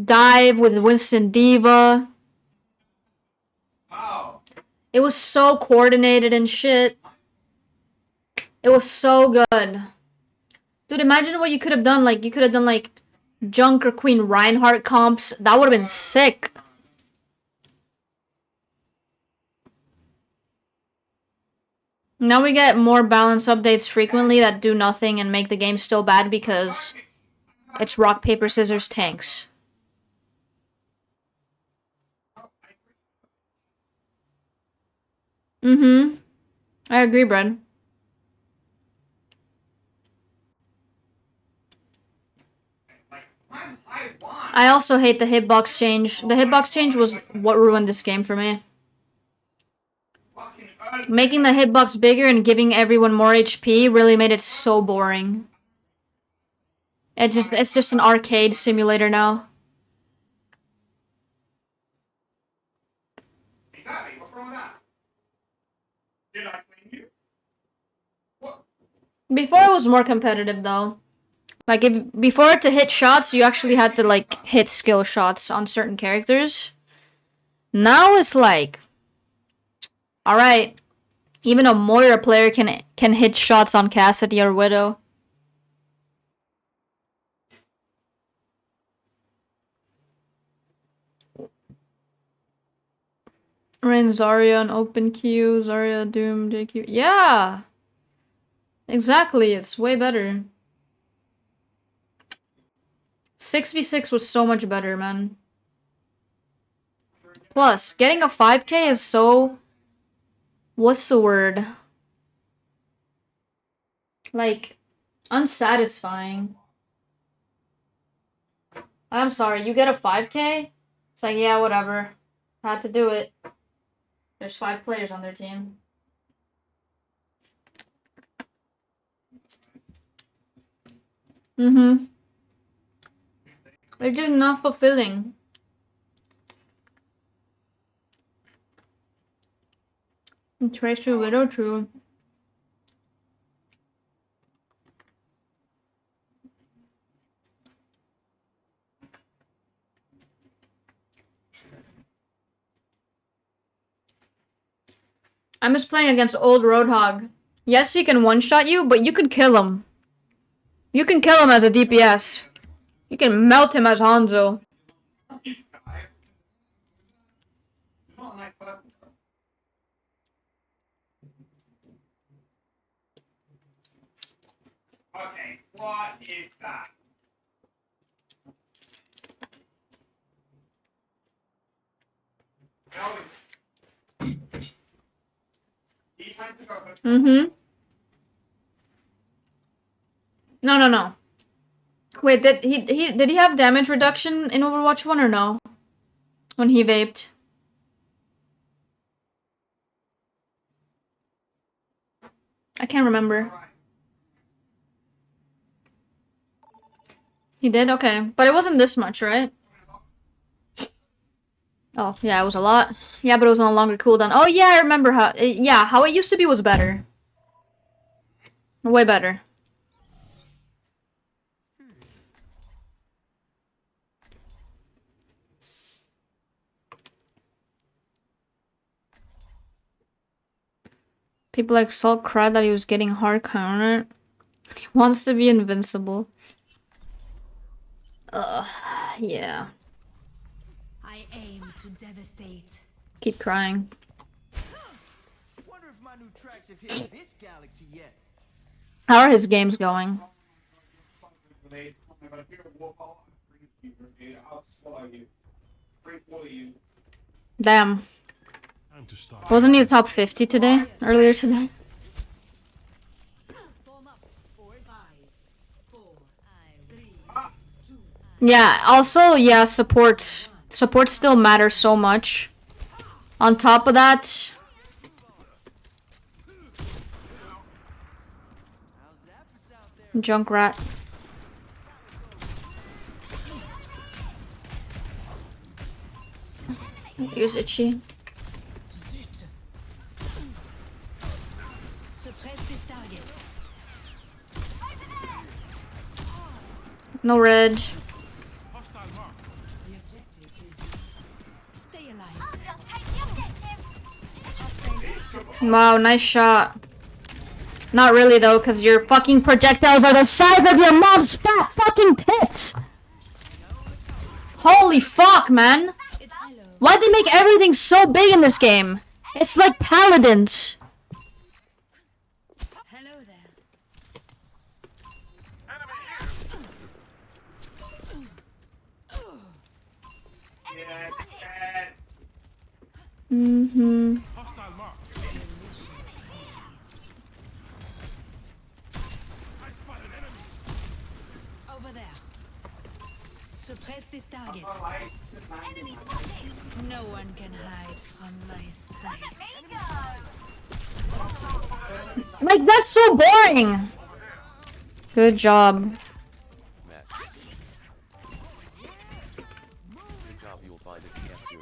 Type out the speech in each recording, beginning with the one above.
dive with Winston Diva. It was so coordinated and shit. It was so good. Dude, imagine what you could have done. Like, you could have done, like, Junker Queen Reinhardt comps. That would have been sick. Now we get more balance updates frequently that do nothing and make the game still bad because it's rock, paper, scissors, tanks. Mm-hmm. I agree, Brad. I also hate the hitbox change. The hitbox change was what ruined this game for me. Making the hitbox bigger and giving everyone more HP really made it so boring. It's just an arcade simulator now. Before it was more competitive though. Like before to hit shots, you actually had to like hit skill shots on certain characters. Now it's like, all right, even a Moira player can hit shots on Cassidy or Widow. Rain Zarya on open queue, Zarya Doom JQ. Yeah, exactly. It's way better. 6v6 was so much better, man. Plus, getting a 5k is so... What's the word? Like, unsatisfying. I'm sorry, you get a 5k? It's like, yeah, whatever. Had to do it. There's 5 players on their team. Mm-hmm. They're just not fulfilling. Tracer Widow, true. I miss playing against old Roadhog. Yes, he can one-shot you, but you can kill him. You can kill him as a DPS. You can melt him as Hanzo. Okay, what is that? Mm-hmm. No. Wait, did he have damage reduction in Overwatch 1 or no? When he vaped. I can't remember. He did? Okay. But it wasn't this much, right? Oh, yeah, it was a lot. Yeah, but it was on a longer cooldown. Oh, yeah, I remember how... yeah, how it used to be was better. Way better. People like Salt cried that he was getting hard countered. He wants to be invincible. Ugh, yeah. I aim to devastate. Keep crying. Wonder if my new tracks have hit this galaxy yet. How are his games going? Damn. Wasn't he top 50 today? Earlier today? Yeah, also, yeah, support. Support still matters so much. On top of that... Junkrat. Here's Itchy. No red. The objective is stay alive. Wow, nice shot. Not really though, because your fucking projectiles are the size of your mom's fat fucking tits! Holy fuck, man! It's hello. Why'd they make everything so big in this game? It's like paladins. Hello there. Mm-hmm. Hostile mark. I spot an enemy. Over there. Suppress this target. No one can hide from my sight. Like, that's so boring! Good job. Matt. Good job, you will find it again soon.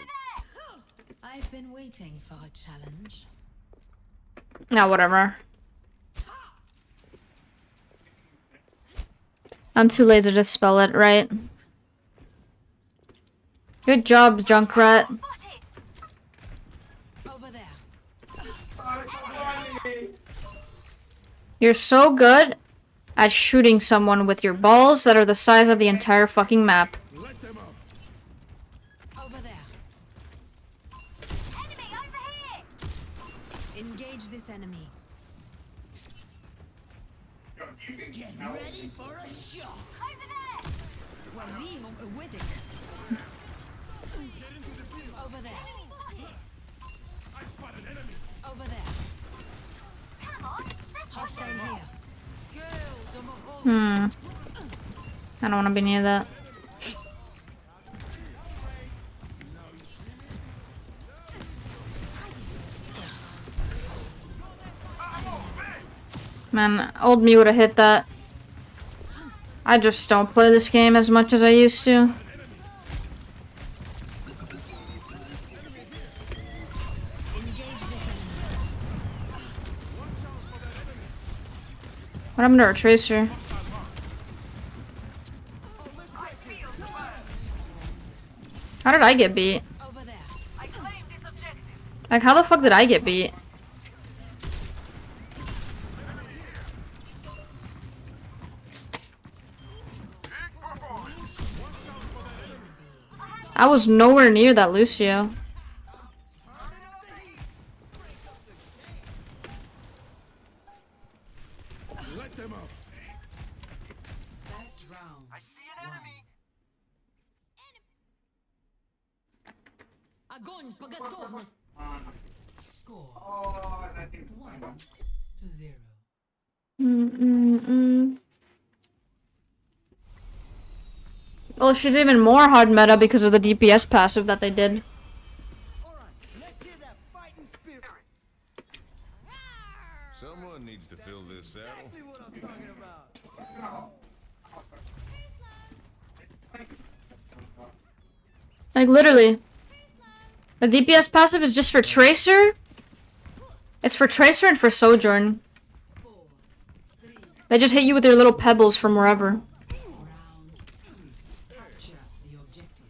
I've been waiting for a challenge. Nah, whatever. I'm too lazy to spell it right. Good job, Junkrat. Over there. You're so good at shooting someone with your balls that are the size of the entire fucking map. Let them up. Over there. Engage this enemy. Get ready for a shock. Over there. I spot an enemy. Over there. Hostile here. I don't want to be near that. Man, old me would have hit that. I just don't play this game as much as I used to. Engage this enemy. What happened to our tracer? How did I get beat? Over there. Like, how the fuck did I get beat? I was nowhere near that Lucio. Let them up. Best round. I see an enemy. Огонь по готовности. Score 1-0. Well, she's even more hard meta because of the DPS passive that they did. Alright, let's hear that fighting spirit. Someone needs to fill this saddle. Exactly what I'm talking about. Like, literally. The DPS passive is just for Tracer. It's for Tracer and for Sojourn. They just hit you with their little pebbles from wherever. Round 2. Capture the objective.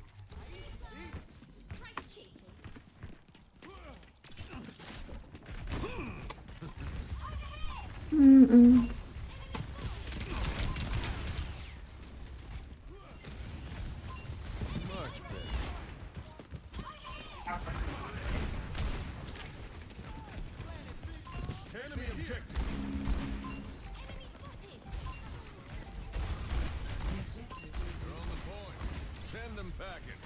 Much better. Enemy objective. They're on the point. Send them packing.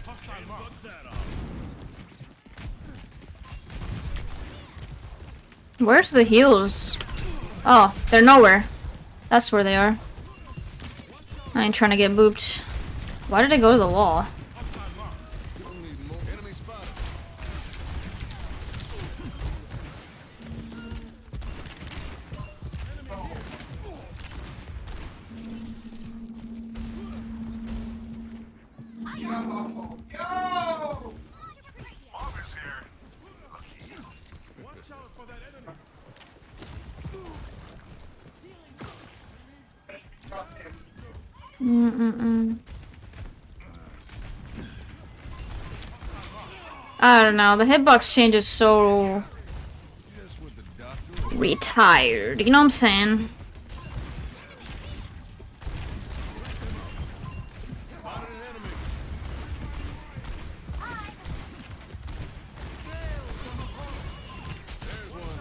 Hostile mark. Put that on. Where's the heals? Oh, they're nowhere. That's where they are. I ain't trying to get booped. Why did I go to the wall? You'll need more. Enemy spotted. Watch out for that enemy. I don't know. The hitbox change is so Just what the doctor. retired. You know what I'm saying? Spotted an enemy. There's one.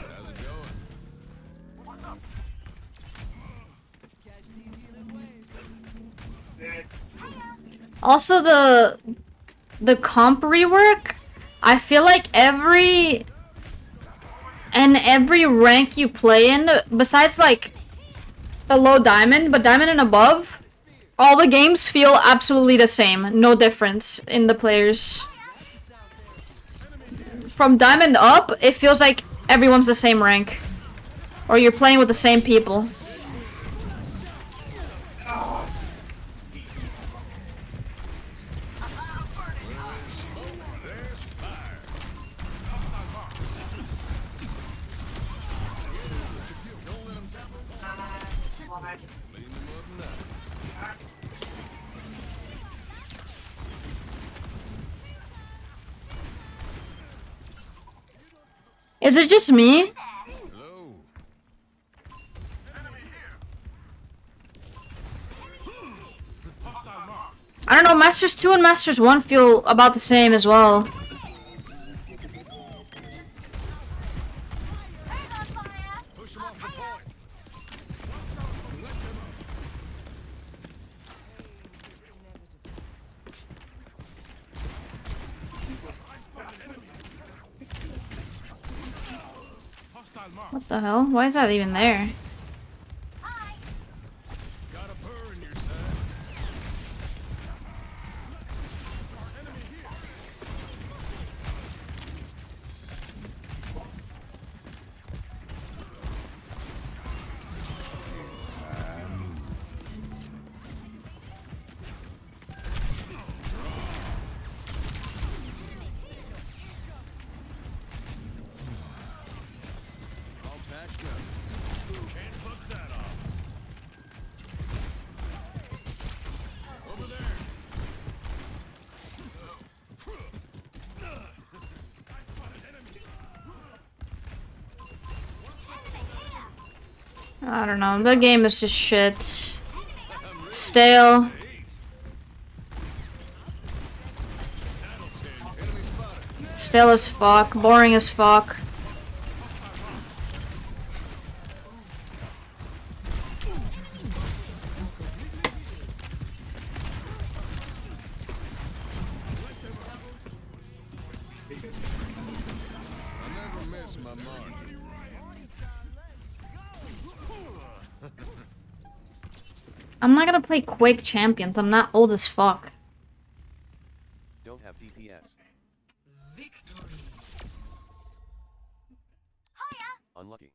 How's it going? Catch these healing waves. Also, the comp rework. I feel like every rank you play in, besides like below diamond, but diamond and above, all the games feel absolutely the same. No difference in the players. From diamond up, it feels like everyone's the same rank. Or you're playing with the same people. Clean them up nice. Is it just me? Hello. I don't know, Masters 2 and Masters 1 feel about the same as well. Push him off the point. What the hell? Why is that even there? Got a burr in your side. All patched up. Can't fuck that off. Over there. I don't know. The game is just shit. Stale. Enemy spotted. Stale as fuck. Boring as fuck. I never miss my mark. I'm not gonna play Quake Champions. I'm not old as fuck. Don't have DPS. Unlucky.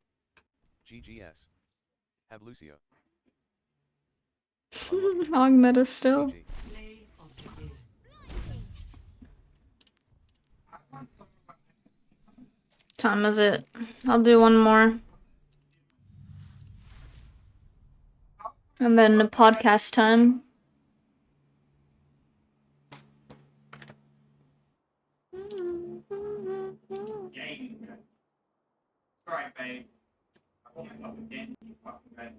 GGS. Have Lucio. Hog meta still. GG. Time is it? I'll do one more. And then the podcast time. Right, babe. I want to again. You fucking red.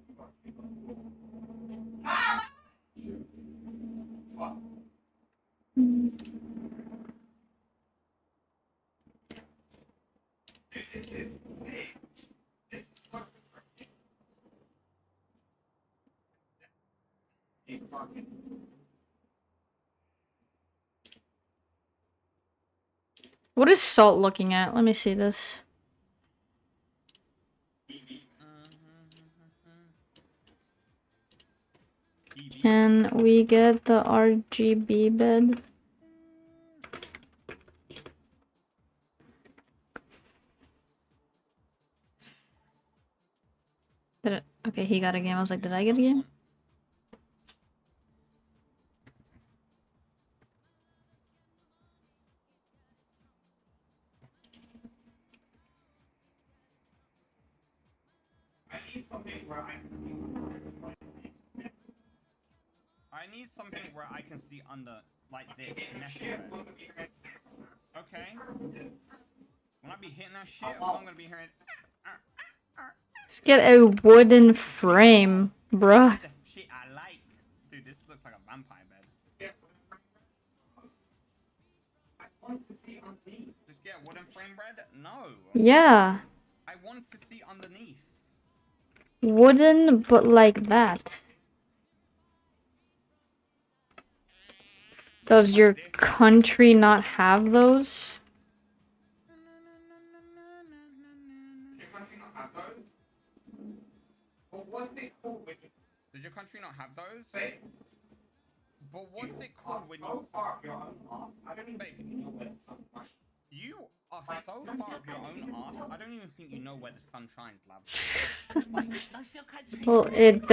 What is Salt looking at? Let me see this. Can we get the RGB bed? Did it? Okay, he got a game. I was like, did I get a game? I need something where I can see under, like this, nested beds. Okay. When I be hitting that shit, all I'm gonna be hearing is... Let's get a wooden frame, bruh. That's the shit I like. Dude, this looks like a vampire bed. Just get a wooden frame bread? No. Yeah. I want to see underneath. Wooden, but like that. Does your country not have those? Did your country not have those? But what's it called when you... Babe, you are so far up your own arse, I don't even think you know where the sun shines, love. Like, does your country... Well, it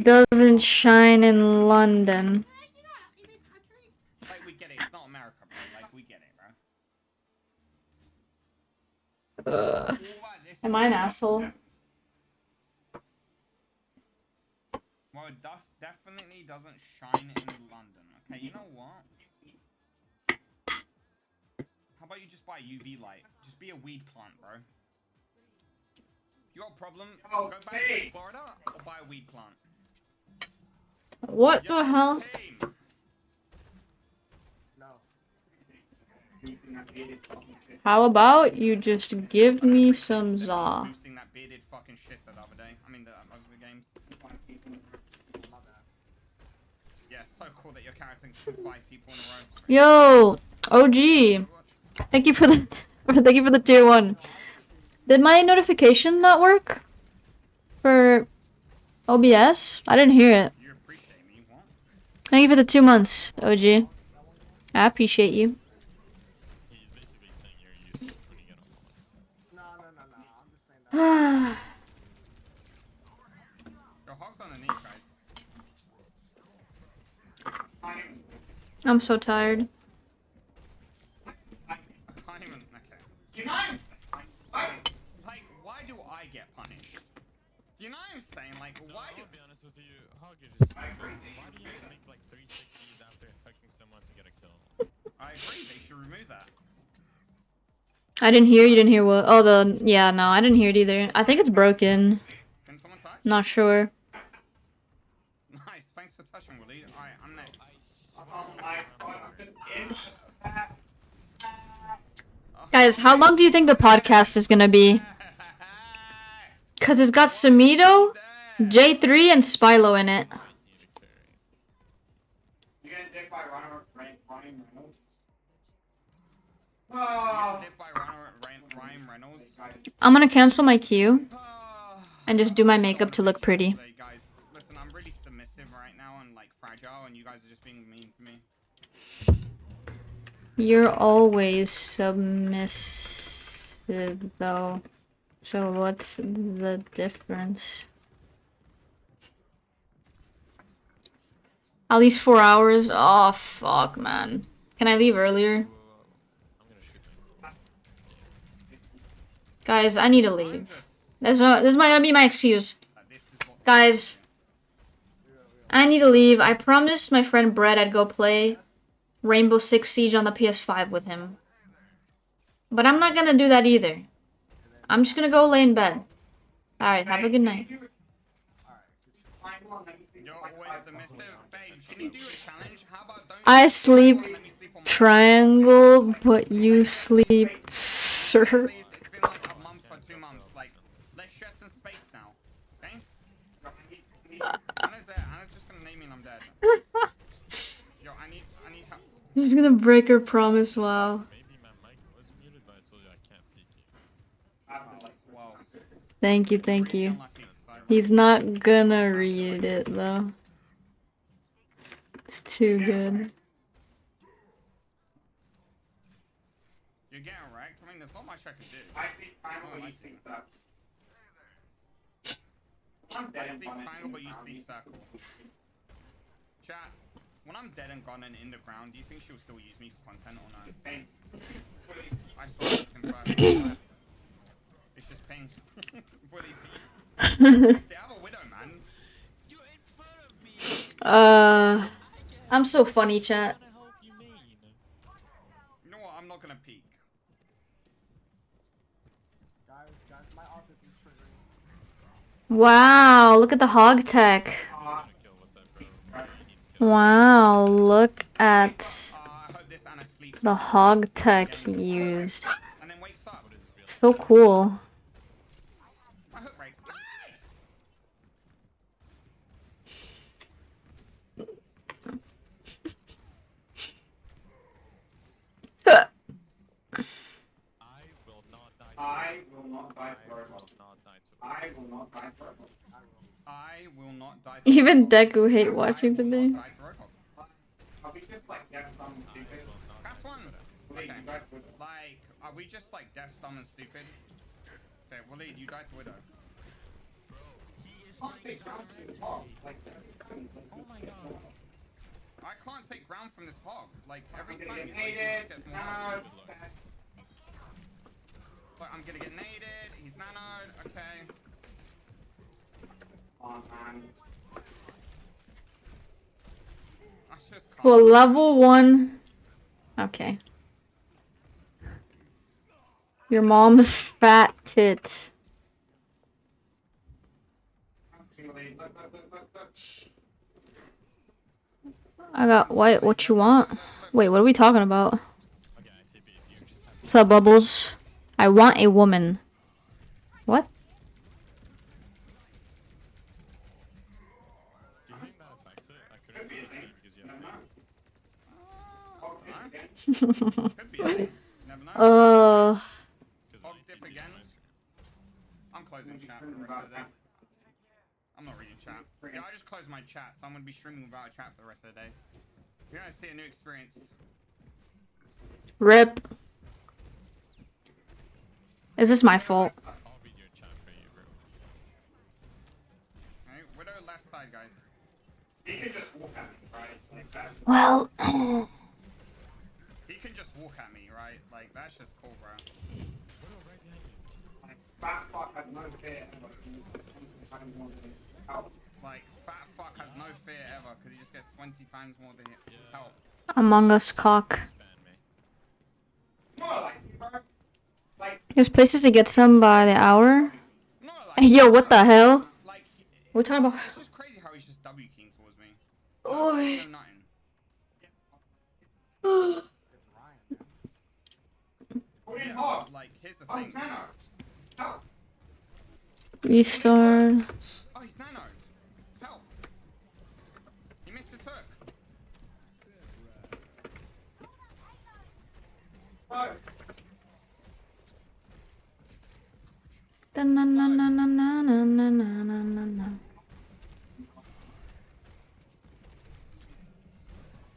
doesn't shine in London. Like, we get it. It's not America, bro. Like, we get it, bro. Am I an asshole? Well, it definitely doesn't shine in London. Okay, you know what? How about you just buy a UV light? Just be a weed plant, bro. You got a problem? Go back to Florida or buy a weed plant. What the hell? Team. How about you just give me some za? Boosting that bearded fucking shit the other day. I mean, the other games. Yeah, so cool that your character can kill 5 people in a row. Yo, OG. Thank you for the thank you for the tier 1. Did my notification not work for OBS? I didn't hear it. You appreciate me, what? Thank you for the 2 months, OG. I appreciate you. He's basically saying you're useless when you get on the line. No. I'm just saying that. Your hog's underneath, guys. I'm so tired. I can't even... Okay. Like, why do I get punished? Do you know what I'm saying? Like, why do... I'll be honest with you, Hog is just stupid. Why do you have to make like 360s after infecting someone to get a kill? I agree, they should remove that. I didn't hear. You didn't hear what? Oh, yeah, no, I didn't hear it either. I think it's broken. Can someone touch? Not sure. Nice, thanks for touching, Willie. Alright, I'm next. Guys, how long do you think the podcast is gonna be? Cause it's got Sumito, J3, and Spylo in it. You get dipped by Ryan Reynolds? I'm gonna cancel my queue and just do my makeup to look pretty. Hey guys, listen, I'm really submissive right now and like fragile, and you guys are just being mean to me. You're always submissive, though. So what's the difference? At least 4 hours? Oh, fuck, man. Can I leave earlier? I'm gonna shoot myself. Guys, I need to leave. This is gonna be my excuse. Guys, I need to leave. I promised my friend Brett I'd go play Rainbow Six Siege on the PS5 with him. But I'm not gonna do that either. I'm just gonna go lay in bed. Alright, have a good night. You're always submissive. Babe, can you do a challenge? How about don't you I sleep let me sleep on my triangle, but you sleep circle. Please, it's been like a month or 2 months. Like, let's share some space now. Okay? Anna's there. Anna's just gonna name me and I'm dead. Yo, I need help. She's gonna break her promise, wow. Maybe my mic was muted, but I told you I can't peek you. Whoa. Thank you, thank you. Unlucky, 'cause I- He's not gonna read it, though. It's too good. You're getting wrecked. I mean, there's not much I can do. I speak triangle, Oh, I you like speak it. circle. I'm dead I and sleep gone triangle, but you in sleep circle. Chat, when I'm dead and gone and in the ground, do you think she'll still use me for content or no? Thank I just want to first. It's just ping. Bully ping. They have a widow, man. You're in front of me. I'm so funny, chat. What the hell do you mean? You know what? I'm not gonna peek. Guys, my office is triggering. Wow, look at the hog tech. I'm gonna kill with that, bro. You need to kill. Wow, look at I hope this Anna sleeps. the hog tech he used. And then wakes up. What is it really? So cool. My hook breaks. Nice! I will not die to I will not die I for will it. not die to I will not die for it. I will not die. Even Deku hate watching today. Are we just like get some stupid? That's one. Wait, Okay. you guys would. Like, are we just like deaf, dumb, and stupid? Okay, Waleed, you died to Widow. Can't take ground to the hog. Like, Oh my god. I can't take ground from this hog. Like, every I'm time gonna it, get like, it hated. just gets more hard. But I'm gonna get naded. He's nanoed. Okay. On, man. I just can't. Well, level 1. Okay. Your mom's fat tit. I got white. What you want? Wait, what are we talking about? Okay, TP, if you just have. What's up, Bubbles? I want a woman. What? Do you think that affects it? I couldn't see it because you have Could be. You never know. Hog dip again. I'm closing chat for the rest of the day. I'm not reading chat. Yeah, I just closed my chat, so I'm gonna be streaming without a chat for the rest of the day. You're gonna see a new experience. Rip. Is this my fault? I'll read your chat for you, bro. Alright, Widow left side, guys. He could just walk at me, right? Like that. Well, He can just walk at me, right? Like, that's just cool, bro. Widow right behind you. Like, fat fuck has no fear. Like, fat fuck has no fear ever, because he just gets 20 times more than help. Among Us cock. Ban me. No, like, There's places to get some by the hour. No, like, Yo, what the hell? like, We're talking about. it's just crazy how he's just W king towards me. Oi. No, nothing. it's Ryan. Put in Yeah, hog. but, like, here's the Oh, thing. Nano. Help. Restart. Oh, he's nano. Help. He missed his hook. No.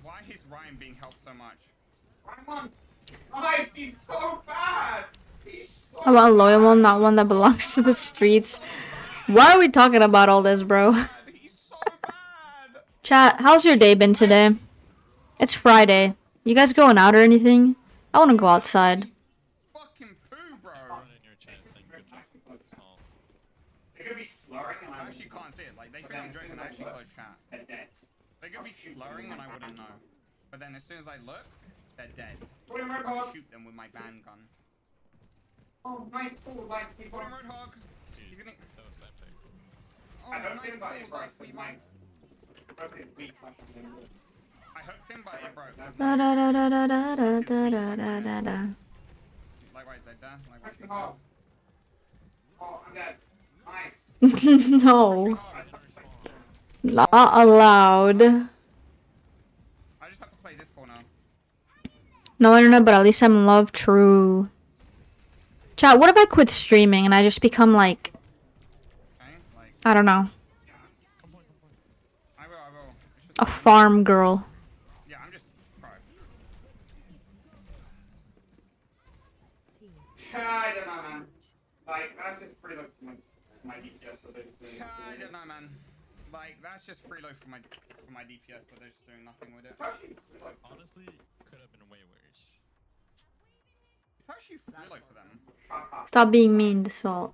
Why is Ryan being helped so much? Ryan. Nice, he's so bad. He's so I want a loyal one, not one that belongs to the streets. Why are we talking about all this, bro? bad. He's so bad. Chat, how's your day been today? It's Friday. You guys going out or anything? I want to go outside. Fucking poo, bro. Run in your chat saying good job. Salt. They're gonna be slurring and I I actually can't see it. Like, they think I'm joking. I actually close chat. They're dead. They could be slurring and I wouldn't know. But then as soon as I look, they're dead. Put him I'll Roadhog. shoot them with my band gun. Oh, nice cool, like people. Put him Roadhog. Dude, He's gonna. that was epic. Oh, I don't nice think that cool, it broke nice with wee my. one. Broke his weak fucking. I hooked him, but it broke. Da da da da da da da da da da da. Likewise, dead there. Likewise, Actually, dead hog. there. Oh, I'm dead. Nice. No, Oh, not allowed. I just have to play this corner. No internet, but at least I'm in love. True. Chat, what if I quit streaming and I just become like, Okay? Like, I don't know, I will. It's just a farm girl? yeah, I'm just. Bro. I don't know, man. Like, that's just pretty much my DPS, so they're just doing I nothing don't know, man. Like, that's just freeload for my DPS, but they're just doing nothing with it. Honestly, could have been way worse. It's actually freeload for them. Stop being mean to Salt.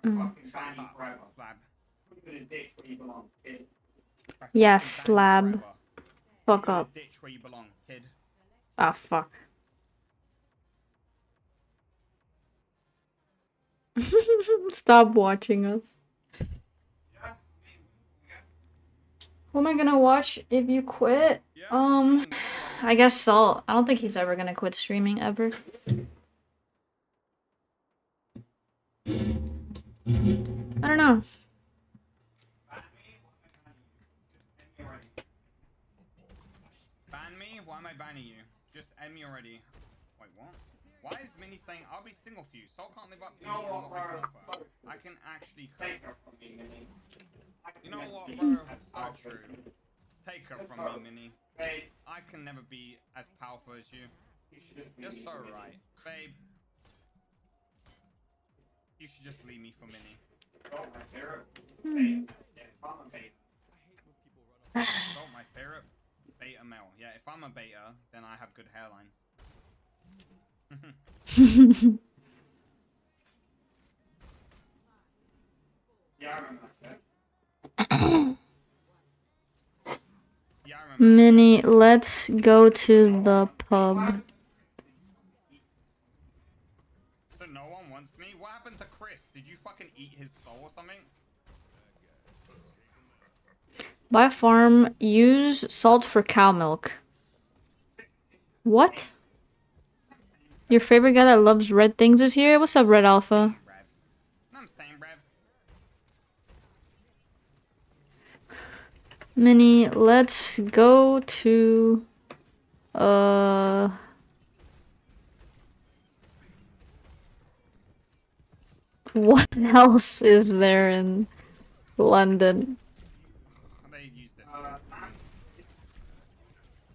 Slab. I Yes, fucking ban you slab. forever. Fuck You're in up. the ditch where you belong, kid. Ah, fuck. Stop watching us. Who am I gonna watch if you quit? Yeah, I mean, we got like I guess Salt. I don't think he's ever gonna quit streaming ever. I don't know. ban me? Why am I banning you? Just end me already. Wait, what? Why is Minnie saying I'll be single for you? Soul can't live up to me and what I can offer. I can actually cook. You know what, bro? So true. Take her from me, Minnie. I can never be as powerful as you. You're so right. Babe. You should just leave me for Minnie. So my favorite beta male. Yeah, if I'm a beta, then I have good hairline. Yeah, I remember that. Yeah, I remember that. Minnie, let's go to the pub. So no one wants me? What happened to Chris? Did you fucking eat his soul or something? Buy a farm. Use salt for cow milk. What? Your favorite guy that loves red things is here? What's up, Red Alpha? Rev. No, I'm saying, Rev. Minnie, let's go to... What else is there in London? They use this.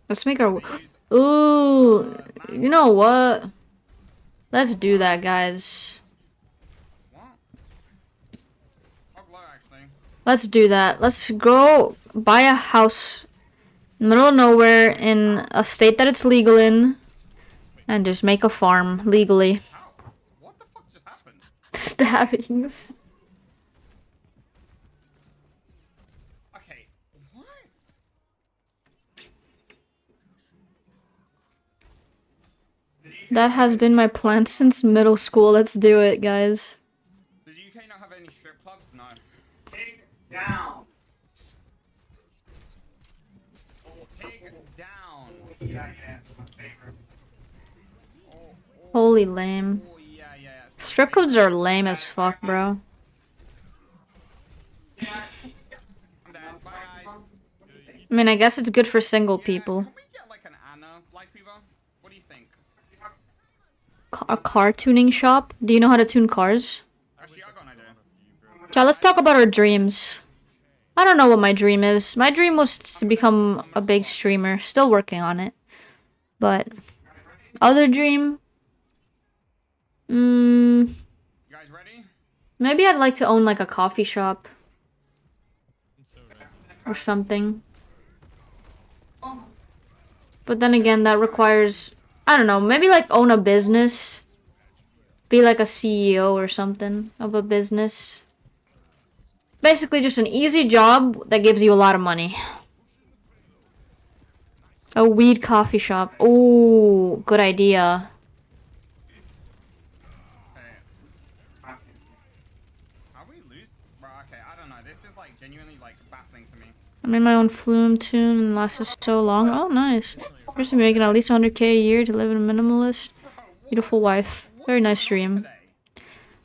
Let's make our... They use Ooh, you know what? Let's do that, guys. what? Hog low, actually. Let's do that. Let's go buy a house in the middle of nowhere in a state that it's legal in and just make a farm legally. How? What the fuck just happened? Stabbings. Okay, what? That has been my plan since middle school. Let's do it, guys. Does the UK not have any strip clubs? No. Pig down. Pig down. Yeah, my favorite. Oh, Holy lame. oh, yeah, yeah, yeah. Strip clubs are lame as fuck, bro. I'm dead. Bye, guys. I mean, I guess it's good for single people. Can we get like an Anna life weaver? What do you think? A car tuning shop? Do you know how to tune cars? Actually, I got an idea. Child, let's talk about our dreams. I don't know what my dream is. My dream was to become a big streamer. Still working on it. But other dream? You guys ready? Maybe I'd like to own like a coffee shop So ready. or something. But then again, that requires, I don't know, maybe like own a business. Be like a CEO or something of a business. Basically just an easy job that gives you a lot of money. A weed coffee shop. Ooh, good idea. Okay. Are we lose? Bro, okay, I don't know. This is like genuinely like baffling to me. I made my own flume tune and lasted so long. Oh, nice. Person making at least 100k a year to live in a minimalist. Beautiful wife. Very nice dream. Today.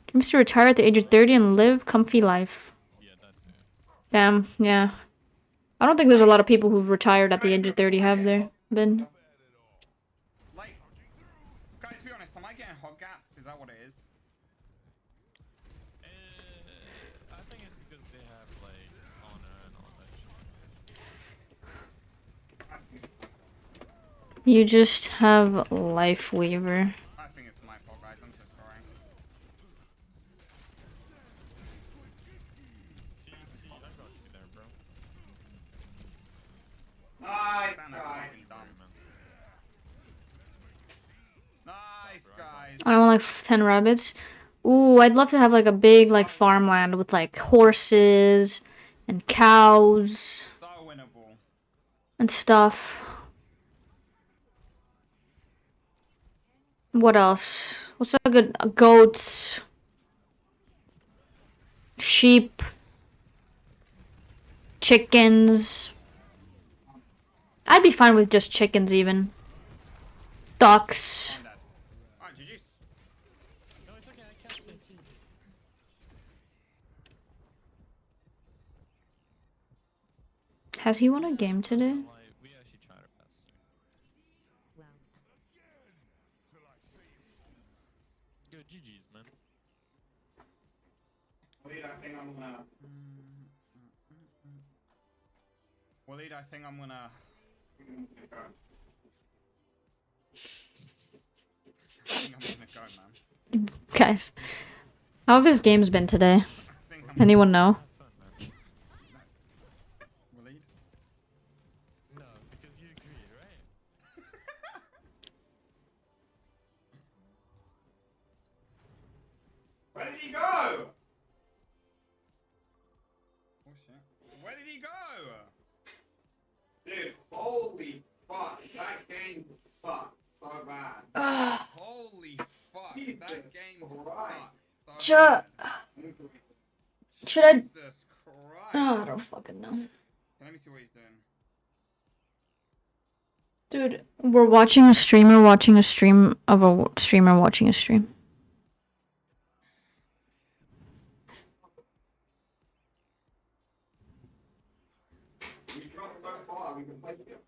Dreams to retire at the age of 30 and live comfy life. Yeah, that's it. Damn, yeah. I don't think there's a lot of people who've retired at the age of 30, have there been? Like, guys, be honest. Am I getting hog gapped? Is that what it is? I think it's because they have like honor and all that shit. You just have Life Weaver. I think it's my fault, guys. I'm so sorry. See, I got you there, bro. Nice, Santa's guys. fucking dumb. Nice, guys. I want like 10 rabbits. Ooh, I'd love to have like a big like farmland with like horses and cows So winnable. and stuff. What else? What's a good goats, sheep, chickens. I'd be fine with just chickens even. Ducks. I'm dead. Alright, GG's. No, it's okay. I can't see. Has he won a game today? Like, we actually tried our best. Good GG's, man. Wait, I think I'm gonna. Waleed, I think I'm gonna. I think I'm gonna go, man. Guys, how have his games been today? I think I'm Anyone know? Have fun, man. Waleed? No, because you agreed, right? Where did he go? Oh shit. Where did he go? Dude, holy fuck, that game sucked so bad. Holy fuck, Jesus that game Christ. sucks so bad. Should I? Jesus Christ. Oh, I don't fucking know. Let me see what he's doing. Dude, we're watching a streamer watching a stream of a streamer watching a stream. We dropped so far, we can play together.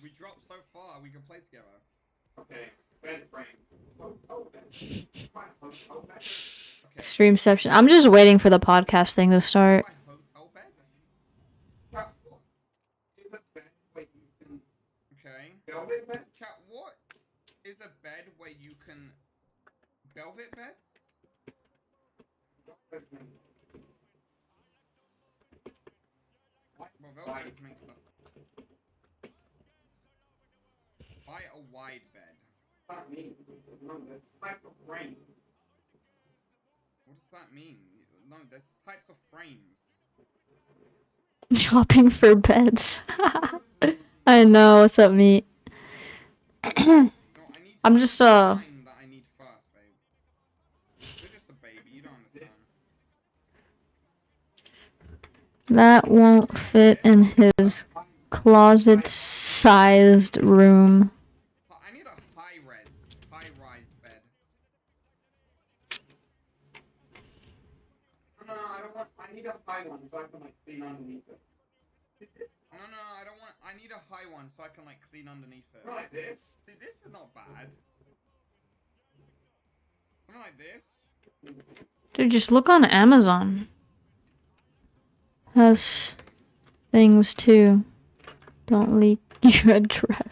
We dropped so far, we can play together. Okay, bed frame. Oh, bed. Okay. Streamception. I'm just waiting for the podcast thing to start. By hotel beds? Chat, what is a bed where you can Okay. velvet bed? Chat, what is a bed where you can velvet beds? Well, velvet beds make stuff. Buy a wide bed. Not me. No, that's type of frame. What does that mean? No, there's types of frames. Shopping for beds. I know. What's up, meat? No, I need to I'm know just, the design that I need first, babe. You're just a baby, you don't understand. That won't fit in his closet-sized room. I need a high-rise bed. No, I don't want. I need a high one so I can like clean underneath it. No, I don't want. I need a high one so I can like clean underneath it. Not like this. See, this is not bad. Something like this. Dude, just look on Amazon. Has things too. Don't leak your address.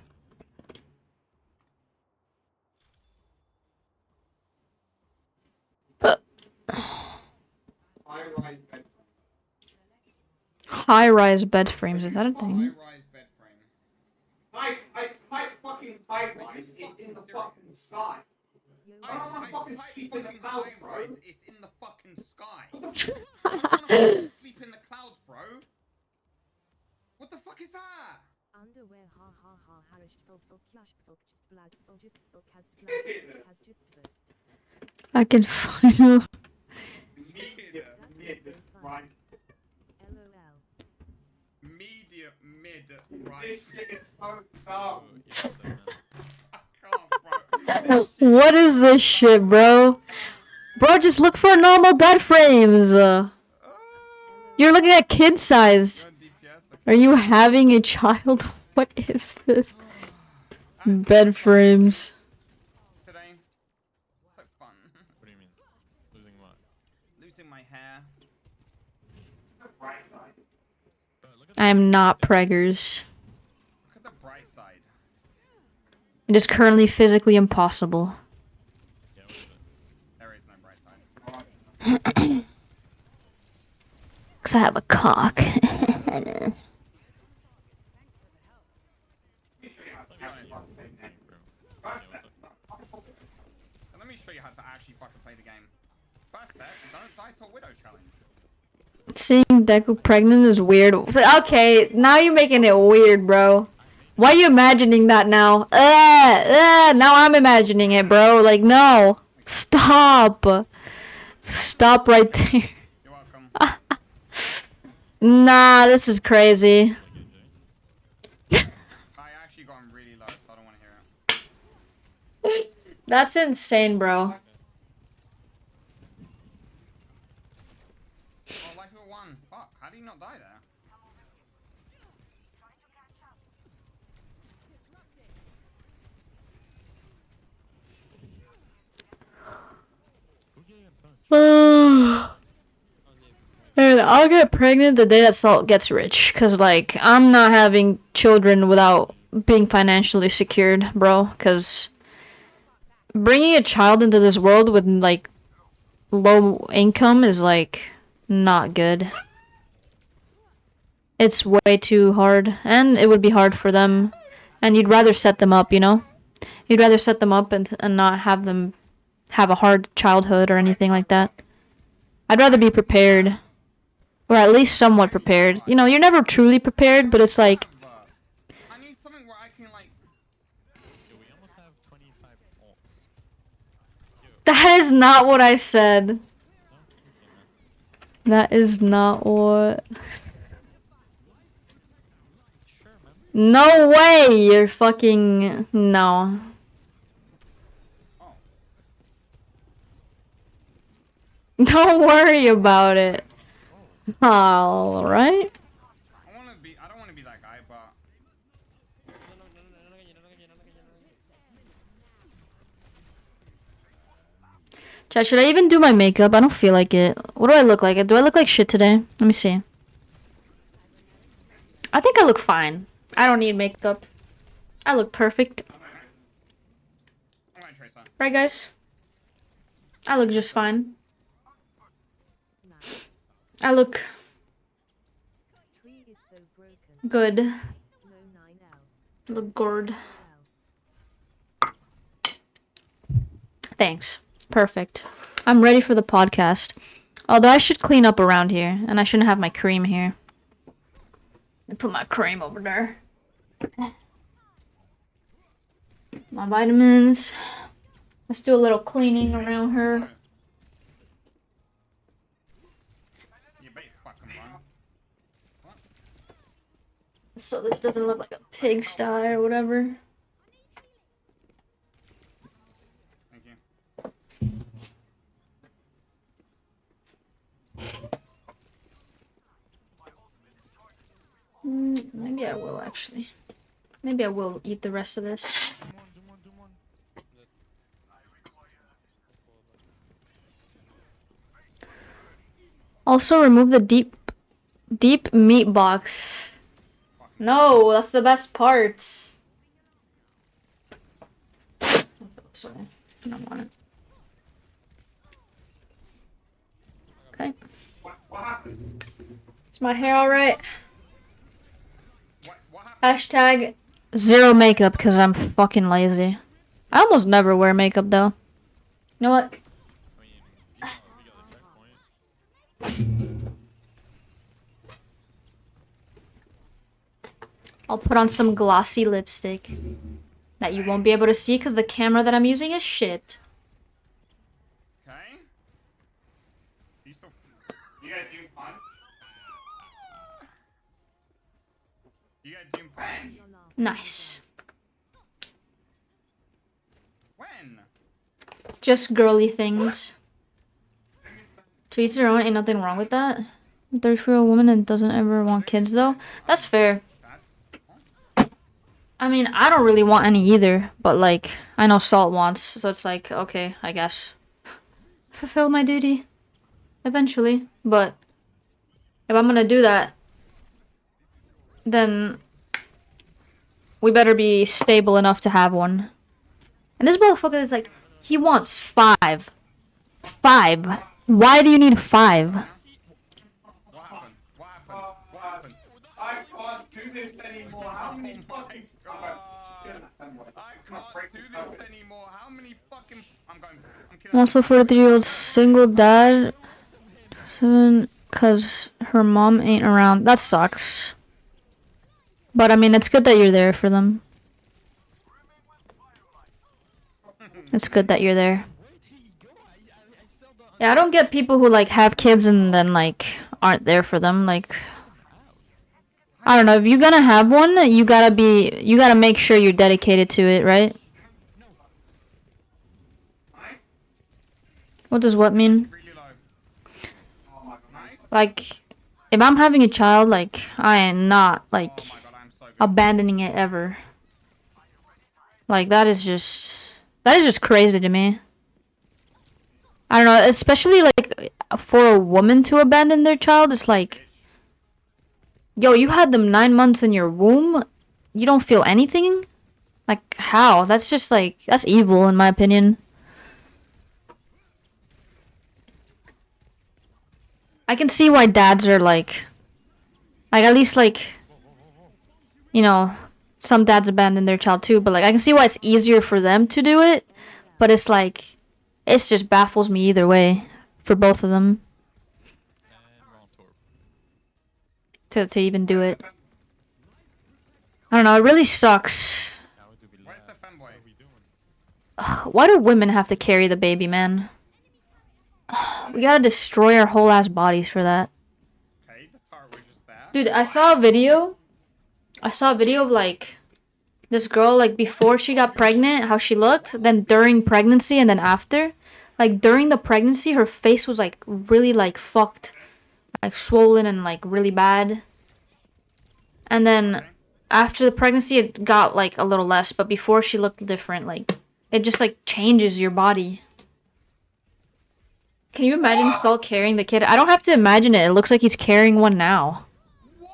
High-rise bed. High-rise bed frames. Is that a thing? High-rise bed frame. Type fucking high-rise is in the fucking sky. I don't want to fucking sleep in the clouds, bro. high-rise is in the fucking sky. I don't want to fucking sleep in the clouds, bro. What the fuck is that? Underwear ha ha ha harished folk clash folk just blaz just folk has just burst. I can find him. Mid, right. LOL. Mid, right. This shit is so dumb. Oh, yeah, so, man. I can't, bro. What is this shit, bro? Bro, just look for normal bed frames. You're looking at kid-sized. Are you having a child? What is this? Bed frames. Today, so fun. What do you mean? Losing what? Losing my hair. Right side. Bro, look at the I am not there. preggers. Look at the bright side. It is currently physically impossible. Yeah, what is it? There is no bright side. Because I have a cock. Let me honest, it's 15, bro. Yeah, what's up? Let you how to actually fucking play the game. First step, don't die to a widow challenge. Seeing Deku pregnant is weird. Okay, now you're making it weird, bro. Why are you imagining that now? Now I'm imagining it, bro. Like, no. Stop. Stop right there. You're welcome. Nah, this is crazy. I actually got him really low, so I don't want to hear it. That's insane, bro. Oh, life level 1. Fuck, how do you not die there? And I'll get pregnant the day that Salt gets rich. Because, like, I'm not having children without being financially secured, bro. Because bringing a child into this world with, like, low income is, like, not good. It's way too hard. And it would be hard for them. And you'd rather set them up, you know? You'd rather set them up and not have them have a hard childhood or anything like that. I'd rather be prepared. Or at least somewhat prepared. You know, you're never truly prepared, but it's like... I need something where I can, like... Yo, we almost have 25 ults. That is not what I said. That is not what... Sure, man. No way! You're fucking... No. Oh. Don't worry about it. Alright. I don't want to be that guy, but... Chat, should I even do my makeup? I don't feel like it. What do I look like? Do I look like shit today? Let me see. I think I look fine. I don't need makeup. I look perfect. Alright, Tracer. Right, guys? I look just fine. I look Tree is so broken. good. No 9L. Look good. Thanks. Perfect. I'm ready for the podcast. Although I should clean up around here, and I shouldn't have my cream here. I put my cream over there. My vitamins. Let's do a little cleaning around her. You better fucking run. So this doesn't look like a pigsty or whatever. Thank you. Maybe I will actually. Maybe I will eat the rest of this. Do one. Also remove the deep meat box. No, that's the best part. Sorry, I don't want it. Okay. What happened? Is my hair alright? What happened? Hashtag zero makeup because I'm fucking lazy. I almost never wear makeup though. You know what? I mean, we got the checkpoint. I'll put on some glossy lipstick that you won't be able to see because the camera that I'm using is shit. Okay. You still... You got Doom Punch? You got Doom Punch? Nice. When? Just girly things. To each their own, ain't nothing wrong with that. 34-year-old woman that doesn't ever want kids though. That's fair. I mean, I don't really want any either, but like, I know Salt wants, so it's like, okay, I guess. Fulfill my duty. Eventually. But if I'm gonna do that, then we better be stable enough to have one. And this motherfucker is like, he wants 5. 5. Why do you need 5? What happened? What happened? What happened? I can't do this anymore. How many fucking... God. I can't do this anymore. How many fucking... I'm killing... I'm also 43-year-old single dad. Cause her mom ain't around. That sucks. But I mean, it's good that you're there for them. It's good that you're there. Yeah, I don't get people who like have kids and then like aren't there for them. Like, I don't know. If you're gonna have one, you gotta make sure you're dedicated to it, right? What does what mean? Really low. Nice. Like, if I'm having a child, like, I am not like Oh my god, I'm so good. abandoning it ever. Like, that is just crazy to me. I don't know, especially like for a woman to abandon their child. It's like, yo, you had them 9 months in your womb. You don't feel anything? Like, how? That's just like, that's evil in my opinion. I can see why dads are like at least like, you know, some dads abandon their child too, but like I can see why it's easier for them to do it, but it's like, it just baffles me either way for both of them to even do it. I don't know, it really sucks. Where's the femboy? Ugh, why do women have to carry the baby, man? We gotta destroy our whole ass bodies for that. Okay, the turret was just there. Dude, I saw a video of like this girl like before she got pregnant, how she looked, then during pregnancy and then after. Like during the pregnancy, her face was like really like fucked, like swollen and like really bad. And then Okay. after the pregnancy it got like a little less, but before she looked different. Like it just like changes your body. Can you imagine Saul carrying the kid? I don't have to imagine it. It looks like he's carrying one now. What?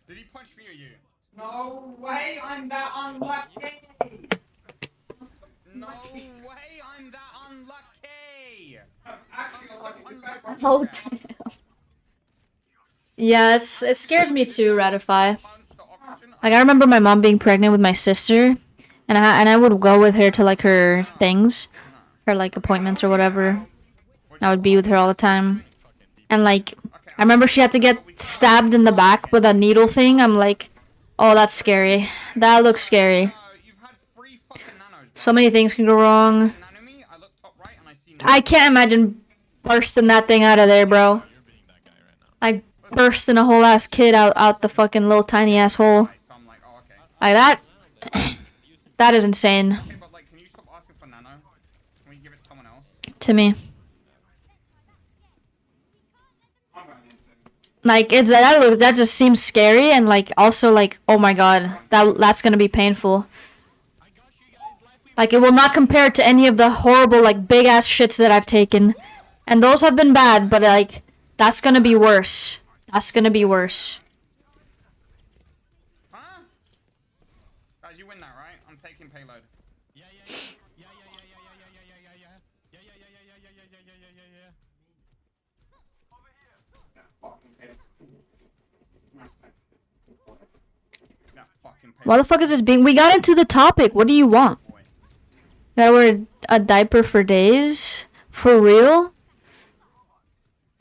Did he punch me or you? No way, I'm that unlucky. No way, I'm that unlucky. Actually, I'm so unlucky. unlucky. Oh Rat. damn. Yeah, it scares me too, Ratify. Punch the oxygen. Like I remember my mom being pregnant with my sister, and I would go with her to like her things, her like appointments or whatever. I would be with her all the time, and like Okay, I remember she had to get stabbed in the back with a needle thing. I'm like, oh, that's scary. That looks scary. You've had 3 fucking nanos. So many things can go wrong. Nano me, I look top right and I see I can't imagine bursting that thing out of there, bro. Like bursting a whole ass kid out the fucking little tiny ass hole. So I'm like, oh, okay. Like that. That is insane Okay, but like, can you stop asking for nano? Can we give it to someone else? to me. Like that just seems scary, and like also like, oh my god, that's gonna be painful. Like it will not compare to any of the horrible like big ass shits that I've taken, and those have been bad, but like that's gonna be worse. That's gonna be worse. Huh? Guys, you win that, right? I'm taking payload. Yeah, fucking payload. Why the fuck is this being? We got into the topic. What do you want? Boy. Gotta wear a diaper for days? For real?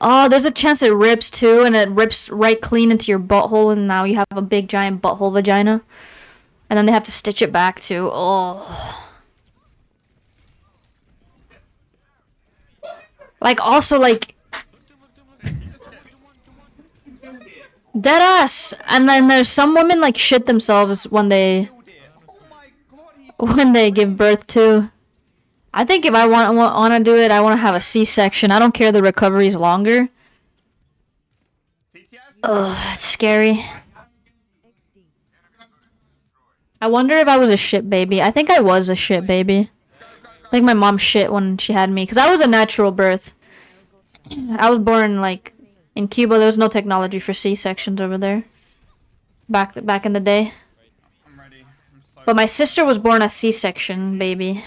Oh, there's a chance it rips too, and it rips right clean into your butthole, and now you have a big giant butthole vagina. And then they have to stitch it back too. Oh. Like, also, like, dead ass. And then there's some women, like, shit themselves when they Oh my god, he's give birth too. I think if I want to do it, I want to have a C-section. I don't care the recovery's longer. TTS? Ugh, it's scary. XD. I wonder if I was a shit baby. I think I was a shit baby. I think my mom shit when she had me, because I was a natural birth. I was born, like, in Cuba. There was no technology for C-sections over there. Back in the day. I'm ready. I'm so But my sister was born a C-section baby.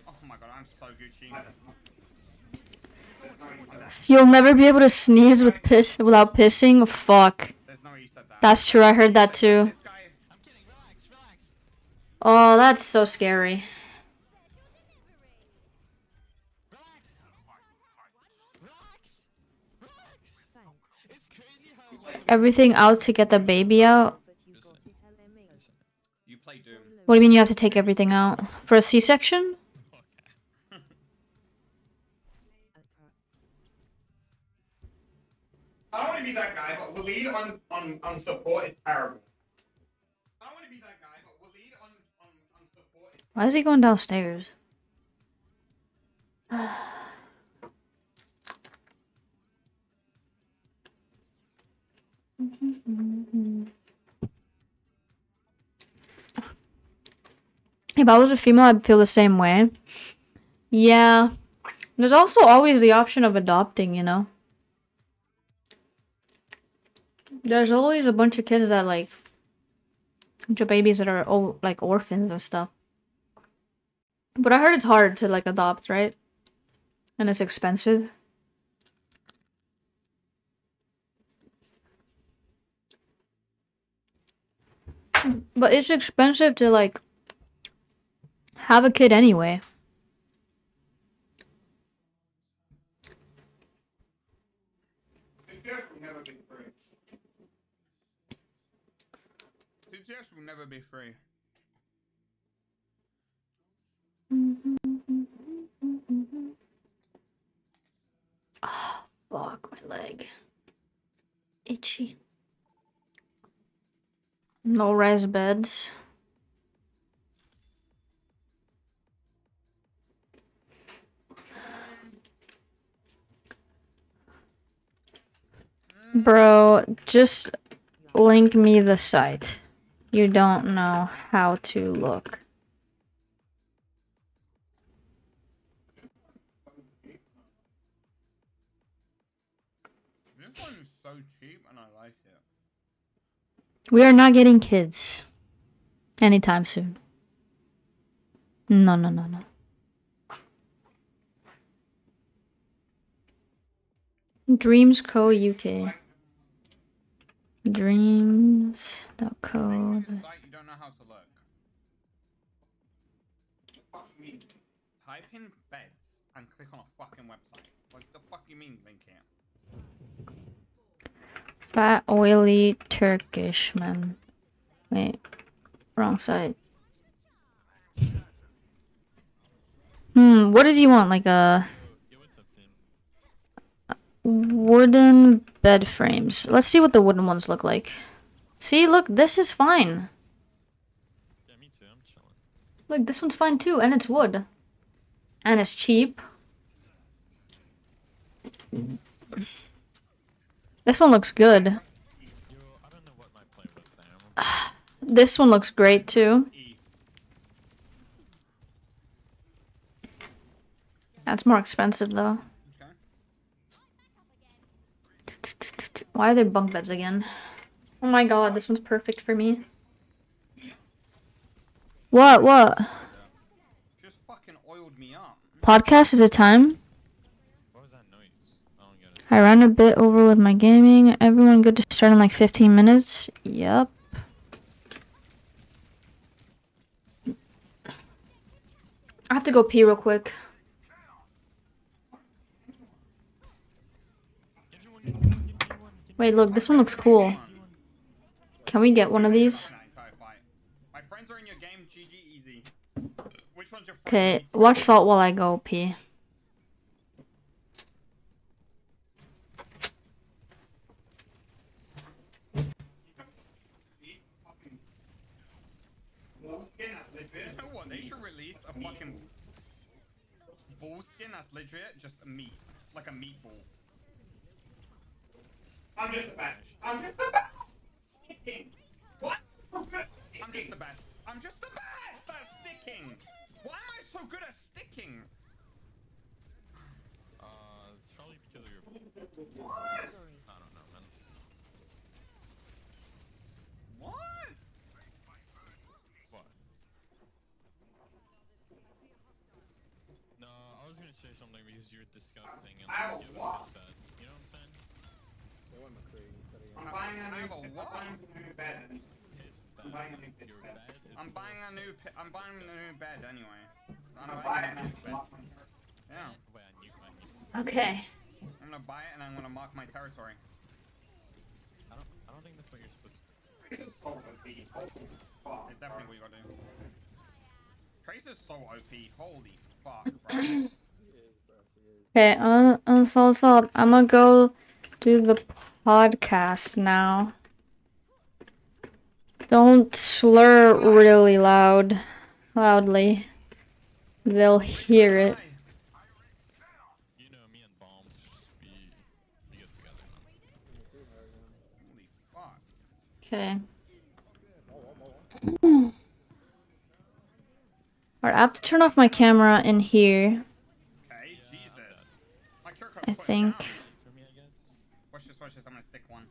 Oh my god, I'm so Gucci. You'll never be able to sneeze with piss without pissing? Fuck. There's no way you said that. That's true, I heard that too. This guy Oh, that's so scary. Relax! Relax! Relax! Thanks. It's crazy how like Everything out to get the baby out. But you Listen. got it, LMA. Listen. You play Doom. What do you mean you have to take everything out? For a C-section? Okay. I don't want to be that guy, but Waleed on support is terrible. I don't want to be that guy, but Waleed on support is Why is he going downstairs? If I was a female, I'd feel the same way. Yeah. There's also always the option of adopting, you know? There's always a bunch of kids that, like, a bunch of babies that are, like, orphans and stuff. But I heard it's hard to, like, adopt, right? And it's expensive. But it's expensive to, like, have a kid anyway. TTS will never be free. TTS will never be free. Oh, fuck, my leg. Itchy. No rise beds. Bro, just link me the site. You don't know how to look. This one is so cheap and I like it. We are not getting kids anytime soon. No, no, no, no. Dreams Co. UK. Dreams.co. Link me the site, you don't know how to look. Type in beds and click on a fucking website. What the fuck you mean linking it? Fat, oily Turkish man. Wait, wrong side. What does he want? Like a Yo, what's up, team? wooden bed frames. Let's see what the wooden ones look like. See, look, this is fine. Yeah, me too. I'm chilling. Look, this one's fine too, and it's wood. And it's cheap. This one looks good. Yo, I don't know what my play was there. This one looks great too. E. That's more expensive though. Okay. Why are there bunk beds again? Oh my god, this one's perfect for me. What? Just fucking oiled me up. Podcast is a time? What was that noise? I don't get it. I ran a bit over with my gaming. Everyone good to start in like 15 minutes? Yep. I have to go pee real quick. Wait, look, this one looks cool. Can we get one of these? My friends are in your game, GG easy. Which one's your Okay, watch Salt while I go pee. You know what? They should release a fucking bull skin that's legit just meat. Like a meatball. I'm just the best. I'm just the best. What? I'm just the best. I'm just the best at sticking. Why am I so good at sticking? It's probably because of your. Sorry. I don't know, man. What? What? No, I was gonna say something because you're disgusting and Ow, like, what? it's bad. You know what I'm saying? I'm buying a I have a new what? bed. It's bad. Your bed is I'm full buying of a new. beds. I'm buying a Disgusting. new bed anyway. I'm buying a new piece of bed. Yeah. Wait, Okay. I'm gonna buy it and I'm gonna mark my territory. I don't think that's what you're supposed to. It's definitely what you gotta do. Trace is so OP. Holy fuck, bro. Okay, I'm gonna go do the podcast now. Don't slur really loudly. They'll hear it. You know, me and Bombs, we get together, man. Holy fuck. Okay. Alright, I have to turn off my camera in here, Okay, Yeah, I'm Jesus. dead. My Kirko I put it down. think. Wait for me, I guess. Watch this, I'm gonna stick one.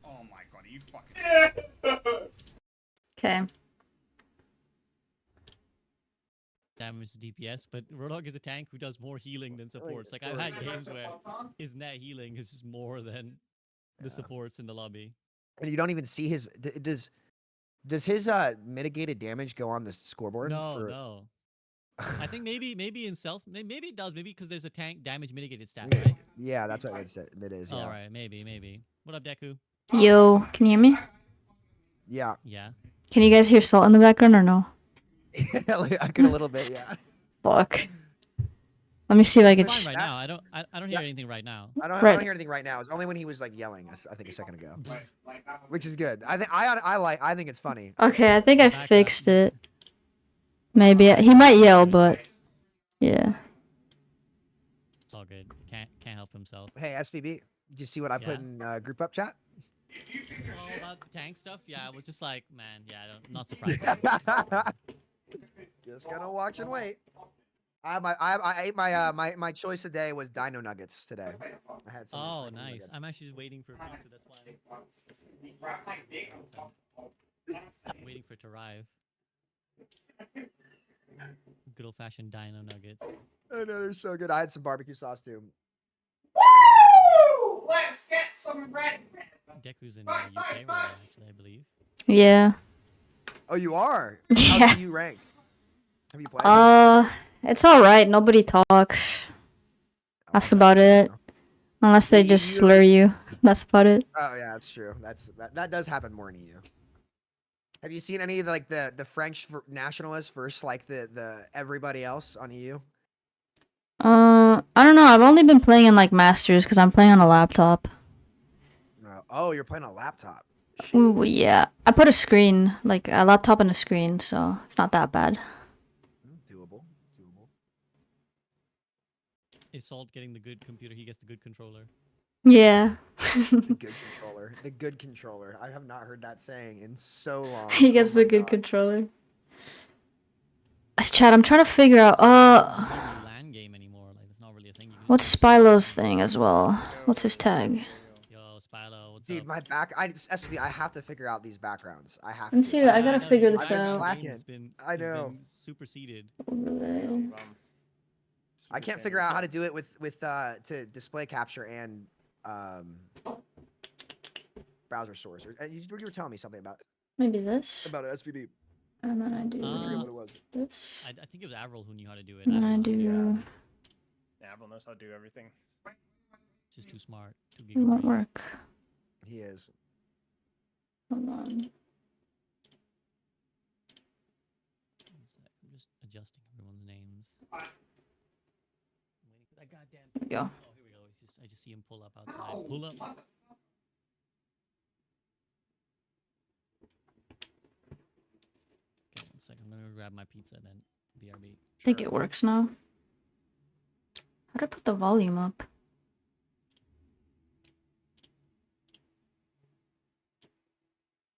Oh my god, are you fucking serious? Okay. Damage DPS, but Roadhog is a tank who does more healing than supports. Like I've had games where his net healing is more than the supports in the lobby. And you don't even see his. Does his mitigated damage go on the scoreboard? No, for... no. I think maybe in self maybe it does, maybe because there's a tank damage mitigated stat, right? Yeah, that's what it is. Yeah. All right, maybe. What up, Deku? Yo, can you hear me? Yeah. Yeah. Can you guys hear Salt in the background or no? I can a little bit. Yeah. Fuck. Let me see if I It's can. fine right now. I don't hear anything right now. I don't Right. hear anything right now. It's only when he was like yelling. I think a second ago, which is good. I think it's funny. Okay, I think I Back up. fixed it. Maybe he might yell, but yeah. It's all good. Can't help himself. Hey SVB, did you see what I put Yeah. in group up chat? Oh, about the tank stuff? Yeah, I was just like, man, yeah, not surprising. Just gonna watch and wait. I ate my choice today was Dino Nuggets today. I had some. Oh, some nice. nuggets. I'm actually just waiting for pizza. That's why I'm waiting for it to arrive. Good old fashioned dino nuggets. I know they're so good. I had some barbecue sauce too. Woo! Let's get some red. Deku's in the UK right now, actually, I believe. Yeah. Oh, you are? Yeah. How's you ranked? Have you played? It's alright. Nobody talks. That's about it. Unless they just slur you. That's about it. Oh yeah, that's true. That does happen more in EU. Have you seen any of the French nationalists versus like the everybody else on EU? I don't know. I've only been playing in like Masters because I'm playing on a laptop. Oh, you're playing on a laptop. Ooh, yeah. I put a screen, like a laptop and a screen, so it's not that bad. Doable. Is Salt getting the good computer? He gets the good controller. Yeah. The good controller. I have not heard that saying in so long. He gets the good controller. Chad, I'm trying to figure out. LAN game anymore. Like it's not really a thing. You can What's Spylo's thing as well? What's his tag? Yo, Spylo, what's Dude, up? my SB, I have to figure out these backgrounds. I have Let's to. see. I gotta figure this I've been out. slacking. I know. Superseded. Overlay. I can't figure out how to do it with to display capture and browser source. You were telling me something about Maybe this. about an SVB. And then I do I forget what it was. this. I think it was Avril who knew how to do it. And then I don't know. do. Yeah, everyone knows how to do everything. Just too smart. Too It won't giga work. He is. Hold on. I'm just adjusting everyone's names. I'm waiting for that goddamn. There we go. Oh, here we go. I just see him pull up outside. Pull up. Okay, 1 second. I'm gonna grab my pizza then. BRB. I think it works now. How do I put the volume up?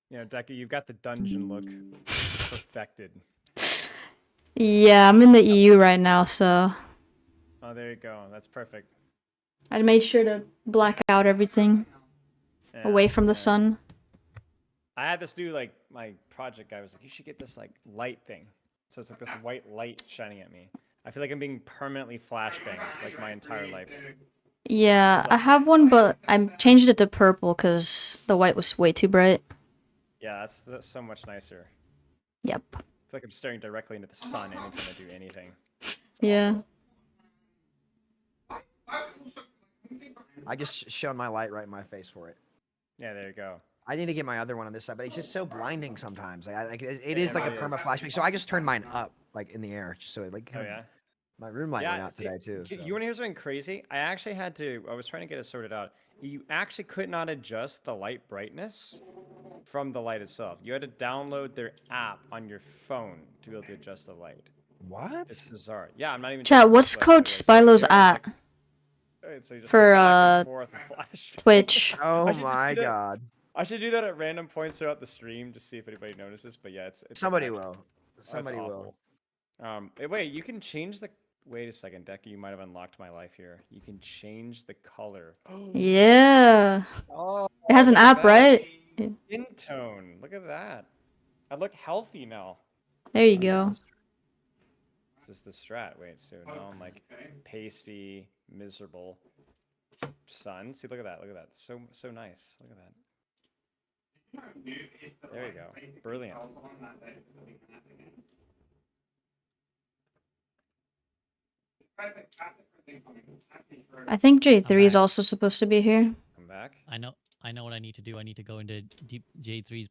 You know, Deku, you've got the dungeon look perfected. Yeah, I'm in the EU right now, so Oh, there you go. That's perfect. I made sure to black out everything away from the yeah. sun. I had this dude, like, my project guy was like, you should get this, like, light thing. So it's like this white light shining at me. I feel like I'm being permanently flashbanged, like, my entire life. Yeah, So- I have one, but I changed it to purple because the white was way too bright. Yeah, that's so much nicer. Yep. I feel like I'm staring directly into the sun anytime I do anything. It's Yeah. awful. I just shone my light right in my face for it. Yeah, there you go. I need to get my other one on this side, but it's just so blinding sometimes. Like it Yeah, is it like a really is. perma flashback. So I just turned mine up, like in the air, just so it like. Oh Kind of, yeah. my room light went Yeah, out see, today too. you So. want to hear something crazy? I actually had to. I was trying to get it sorted out. You actually could not adjust the light brightness from the light itself. You had to download their app on your phone to be able to adjust the light. What? It's bizarre. Yeah, I'm not even. Chat, joking. what's It's like, Coach literally, so Spylo's here, at alright, so you just for go back and forth and flash. Twitch? Oh should my do that- god. I should do that at random points throughout the stream, just see if anybody notices. But yeah, it's Somebody effective. will. Oh, it's Somebody will. awful. Wait, you can change the. Wait a second, Decker. You might have unlocked my life here. You can change the color. Yeah. Oh, It has an look at app, that. right? Skin tone. Look at that. I look healthy now. There you This is go. the This is the strat. Wait, so now I'm like pasty, miserable sun. See, look at that. Look at that. So nice. Look at that. There you go. Brilliant. I think J3 is back. also supposed to be here. Come back. I know what I need to do. I need to go into Deep J3's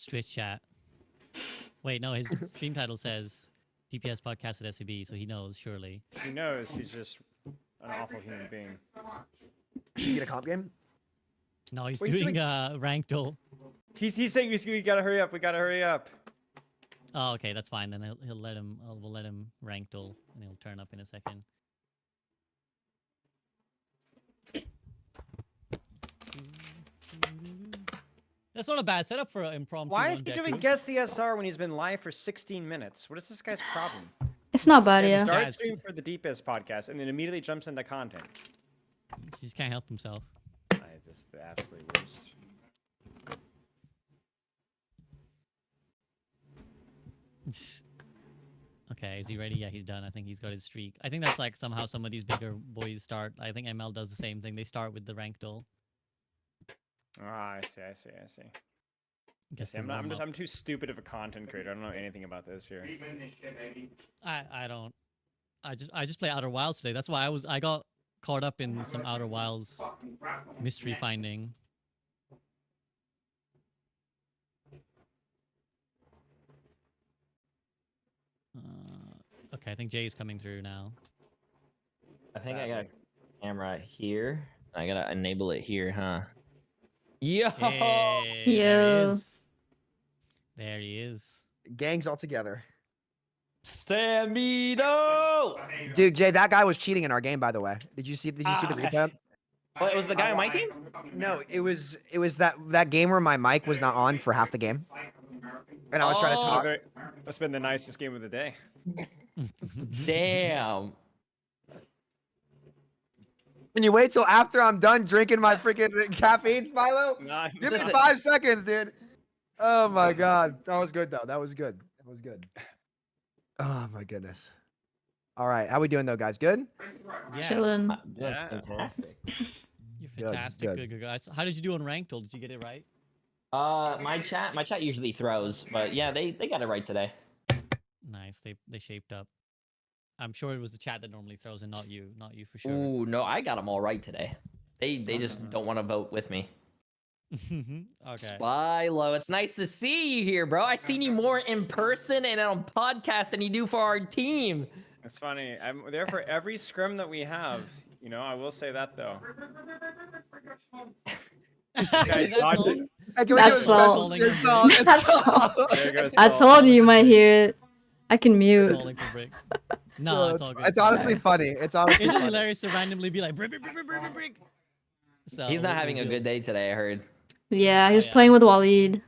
Twitch chat. Wait, no, his stream title says DPS podcast at SCB, so he knows surely. He knows he's just an awful human being. Did you get a comp game? No, he's Wait, he's doing doing- ranked duel. He's saying we gotta hurry up. We gotta hurry up. Oh, okay, that's fine. Then he'll let him. We'll let him rank duel, and he'll turn up in a second. That's not a bad setup for an impromptu. Why on is he deck doing room. guess CSR when he's been live for 16 minutes? What is this guy's problem? It's not bad, He yeah. starts streaming for the Deepest podcast and then immediately jumps into content. He just can't help himself. I just the absolute worst. Okay, is he ready? Yeah, he's done. I think he's got his streak. I think that's like somehow some of these bigger boys start. I think ML does the same thing. They start with the rank duel. Ah, I see. I Gets see. to warm up. I'm too stupid of a content creator. I don't know anything about this here. I don't. I just play Outer Wilds today. That's why I got caught up in some Outer Wilds mystery finding. Okay, I think Jay is coming through now. I think I got a camera here. I gotta enable it here, huh? Yo! Hey, there he is. There he is. Gangs all together. Samito! Dude, Jay, that guy was cheating in our game, by the way. Did you see the replay? What, was the guy on my team? No, it was that game where my mic was not on for half the game. And I was trying to talk. That's been the nicest game of the day. Damn. Can you wait till after I'm done drinking my freaking caffeine, Spylo? Nah, Give me Listen. 5 seconds, dude. Oh my god. That was good though. That was good. That was good. Oh my goodness. All right. How we doing though, guys? Good? Yeah, Chilling. Yeah. Fantastic. you're Good, fantastic. good. Good, guys. How did you do on ranked duel? Did you get it right? My chat usually throws, but yeah, they got it right today. Nice. They shaped up. I'm sure it was the chat that normally throws and not you for sure. Ooh, no, I got them all right today. They just don't want to vote with me. Okay. Spylo, it's nice to see you here, bro. I seen you more in person and on podcast than you do for our team. It's funny. I'm there for every scrim that we have. You know, I will say that though. That's Guys, all? dodged it. Hey, can we That's do a special Salt. it's Salt, it's That's Salt. There goes I Paul. told you might hear it. I can mute. Calling for break. No, No, it's all good. it's honestly funny. It's honestly It's just funny. hilarious to randomly be like, brick, brick, brick, brick, brick, brick. So He's not we'll having a do good it. day today, I heard. Yeah, he Oh, was yeah. playing with Waleed.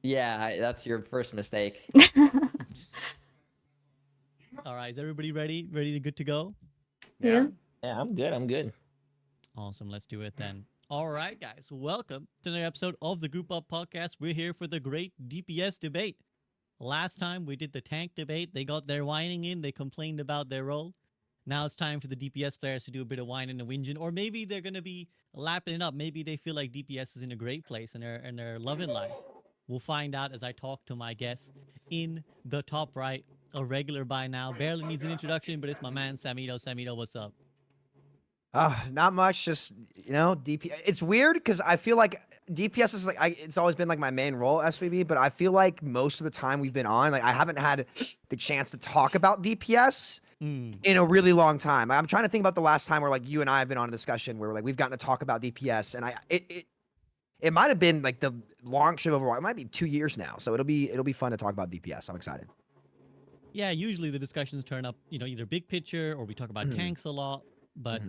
Yeah, that's your first mistake. All right, is everybody ready? Ready to good to go? Yeah. Yeah, I'm good. I'm good. Awesome, let's do it then. All right, guys, welcome to another episode of the Group Up Podcast. We're here for the great DPS debate. Last time we did the tank debate. They got their whining in. They complained about their role. Now it's time for the DPS players to do a bit of whining and whinging, or maybe they're gonna be lapping it up. Maybe they feel like DPS is in a great place and they're loving life. We'll find out as I talk to my guest in the top right, a regular by now, barely needs an introduction, but it's my man Samito. Samito, what's up? Not much. Just DP. It's weird because I feel like DPS is like it's always been like my main role SVB, but I feel like most of the time we've been on, like I haven't had the chance to talk about DPS in a really long time. I'm trying to think about the last time where like you and I have been on a discussion where like we've gotten to talk about DPS, and it might have been like the launch of Overwatch. It might be 2 years now, so it'll be fun to talk about DPS. I'm excited. Yeah, usually the discussions turn up, either big picture or we talk about tanks a lot, but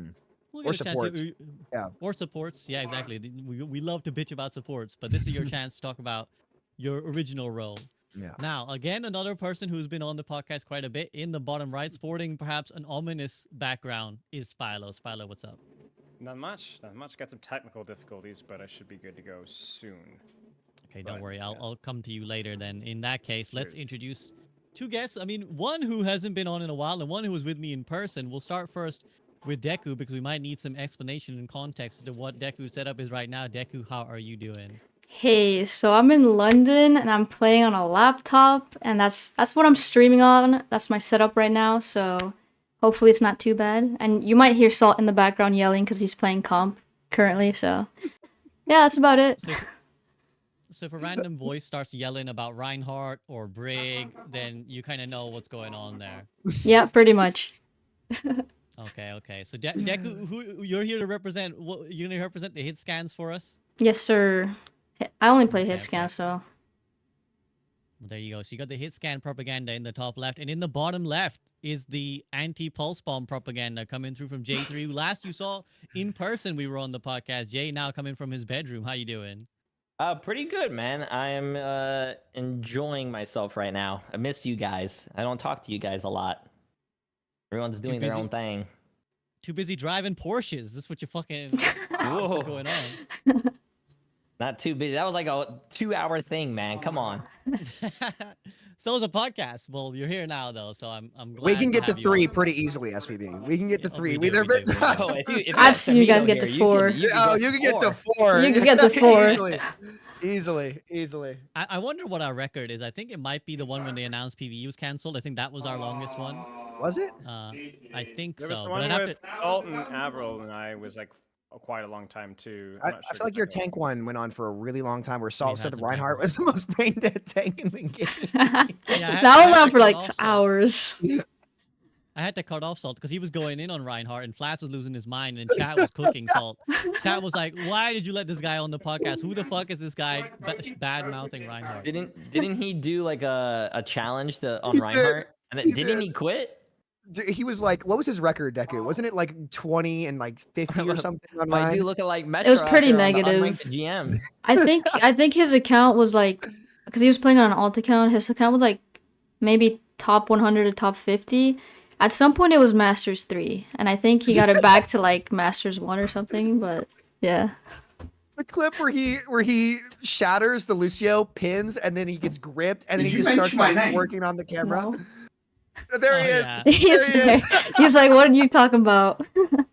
we'll Or get a chance supports. to, Yeah. or supports. Yeah, exactly. We love to bitch about supports, but this is your chance to talk about your original role. Yeah. Now, again, another person who's been on the podcast quite a bit in the bottom right, sporting perhaps an ominous background, is Spilo. Spilo, what's up? Not much. Not much. Got some technical difficulties, but I should be good to go soon. Okay, don't But, worry. yeah. I'll come to you later then. In that case, let's Cheers. introduce two guests. I mean, one who hasn't been on in a while and one who was with me in person. We'll start first with Deku because we might need some explanation and context to what Deku's setup is right now. Deku, how are you doing? Hey, so I'm in London and I'm playing on a laptop, and that's what I'm streaming on. That's my setup right now, so hopefully it's not too bad. And you might hear Salt in the background yelling because he's playing comp currently, so yeah, that's about it. So if a random voice starts yelling about Reinhardt or Brig, then you kind of know what's going on there. Yeah, pretty much. Okay. So Deku, who you're here to represent? What you're gonna represent the hit scans for us? Yes, sir. I only play hit Okay. scan, so Well, there you go. So you got the hit scan propaganda in the top left, and in the bottom left is the anti-pulse bomb propaganda coming through from J3. Who last you saw in person, we were on the podcast. Jay now coming from his bedroom. How you doing? Pretty good, man. I am enjoying myself right now. I miss you guys. I don't talk to you guys a lot. Everyone's doing their own thing. Too busy driving Porsches. This is what you fucking. That's what's going on. Not too busy. That was like a 2-hour thing, man. Come on. So is a podcast. Well, you're here now though, so I'm glad. We can get to have you 3 on. pretty easily, SVB. We can get to Yeah, 3. we do. Oh, if you I've seen you guys get to here, 4. You can get to 4. You can get to 4. Easily. I wonder what our record is. I think it might be the one when they announced PvE was canceled. I think that was our longest one. Was it? I think There so. was the but one I'd have with to. Alton, Avril, and I was like quite a long time too. I I'm not feel sure like your exactly. tank one went on for a really long time where Salt had said some Reinhardt tank was the most brain dead tank in the game. That went on for like hours. I had to cut off Salt because he was going in on Reinhardt and Flats was losing his mind and chat was cooking Salt. Chat was like, "Why did you let this guy on the podcast? Who the fuck is this guy bad mouthing Reinhardt?" Didn't he do like a challenge on Reinhardt? And then, didn't he quit? He was like, what was his record, Deku? Wasn't it like 20 and like 50 or something on My mine? dude looking like Metro It was pretty out there on the negative. unranked GM. I think his account was like, because he was playing on an alt account, his account was like maybe top 100 or top 50. At some point it was Masters 3, and I think he got it back to like Masters 1 or something, but yeah. The clip where he shatters the Lucio pins and then he gets gripped and then Did he you just starts mention my like name? working on the camera. No. There he is. Yeah. He's, There he is. he's like, what are you talking about? What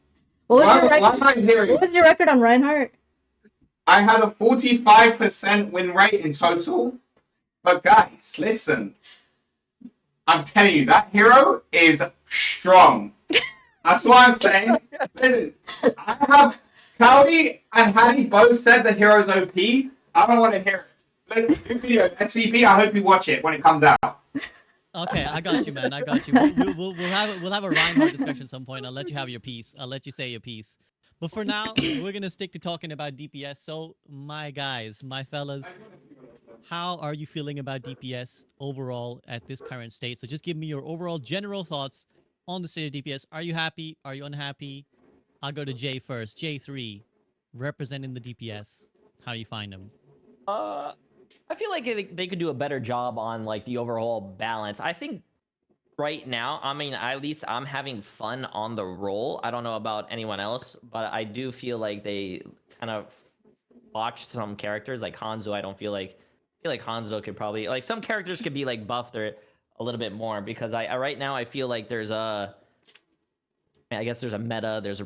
was Why- your why record? am I hearing- What was your record on Reinhardt? I had a 45% win rate in total. But guys, listen. I'm telling you, that hero is strong. That's what I'm saying. Listen, I have Cloudy and Hattie both said the hero's OP. I don't want to hear it. Listen, new video, SVP, I hope you watch it when it comes out. Okay, I got you, man. I got you. We'll have a Reinhardt discussion at some point. I'll let you have your piece. I'll let you say your piece. But for now, we're gonna stick to talking about DPS. So, my guys, my fellas, how are you feeling about DPS overall at this current state? So, just give me your overall general thoughts on the state of DPS. Are you happy? Are you unhappy? I'll go to Jay first. J3, representing the DPS. How do you find them? I feel like they could do a better job on like the overall balance. I think right now, I mean, at least I'm having fun on the role. I don't know about anyone else, but I do feel like they kind of botched some characters like Hanzo. I feel like Hanzo could probably like some characters could be like buffed or a little bit more because I right now I feel like there's I guess there's a meta. There's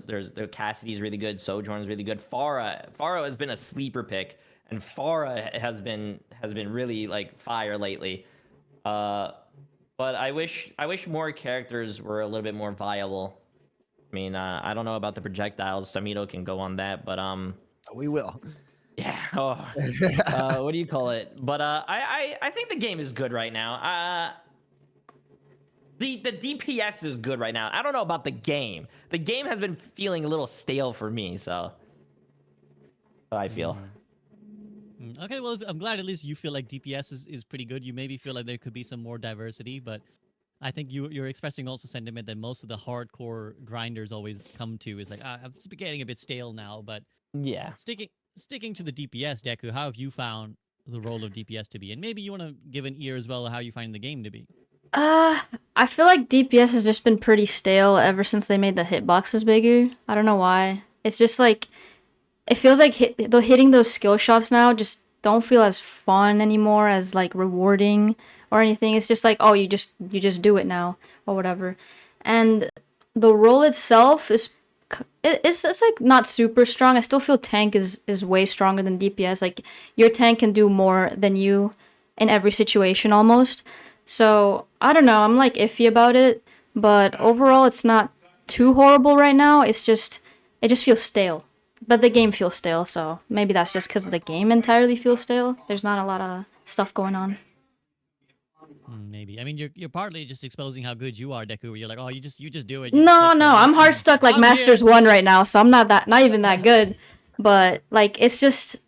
Cassidy's really good. Sojourn's really good. Farah has been a sleeper pick, and Farah has been really like fire lately. But I wish more characters were a little bit more viable. I mean, I don't know about the projectiles. Samito can go on that, but We will. yeah. Oh, what do you call it? But I think the game is good right now. The DPS is good right now. I don't know about the game. The game has been feeling a little stale for me, so I feel. Okay, well, I'm glad at least you feel like DPS is pretty good. You maybe feel like there could be some more diversity, but I think you're expressing also sentiment that most of the hardcore grinders always come to is like, it's getting a bit stale now. But Yeah. sticking to the DPS, Deku, how have you found the role of DPS to be? And maybe you want to give an ear as well how you find the game to be. I feel like DPS has just been pretty stale ever since they made the hitboxes bigger. I don't know why. It's just like it feels like hitting those skill shots now just don't feel as fun anymore, as like rewarding or anything. It's just like, oh, you just do it now or whatever. And the role itself is it's like not super strong. I still feel tank is way stronger than DPS. Like your tank can do more than you in every situation almost. So I don't know. I'm like iffy about it, but overall it's not too horrible right now. It just feels stale. But the game feels stale, so maybe that's just because the game entirely feels stale. There's not a lot of stuff going on. Maybe. I mean, you're partly just exposing how good you are, Deku. Where you're like, oh, you just do it. You just No, click, no, and I'm hard stuck like I'm here. Masters 1 right now, so I'm not even that good. But like it just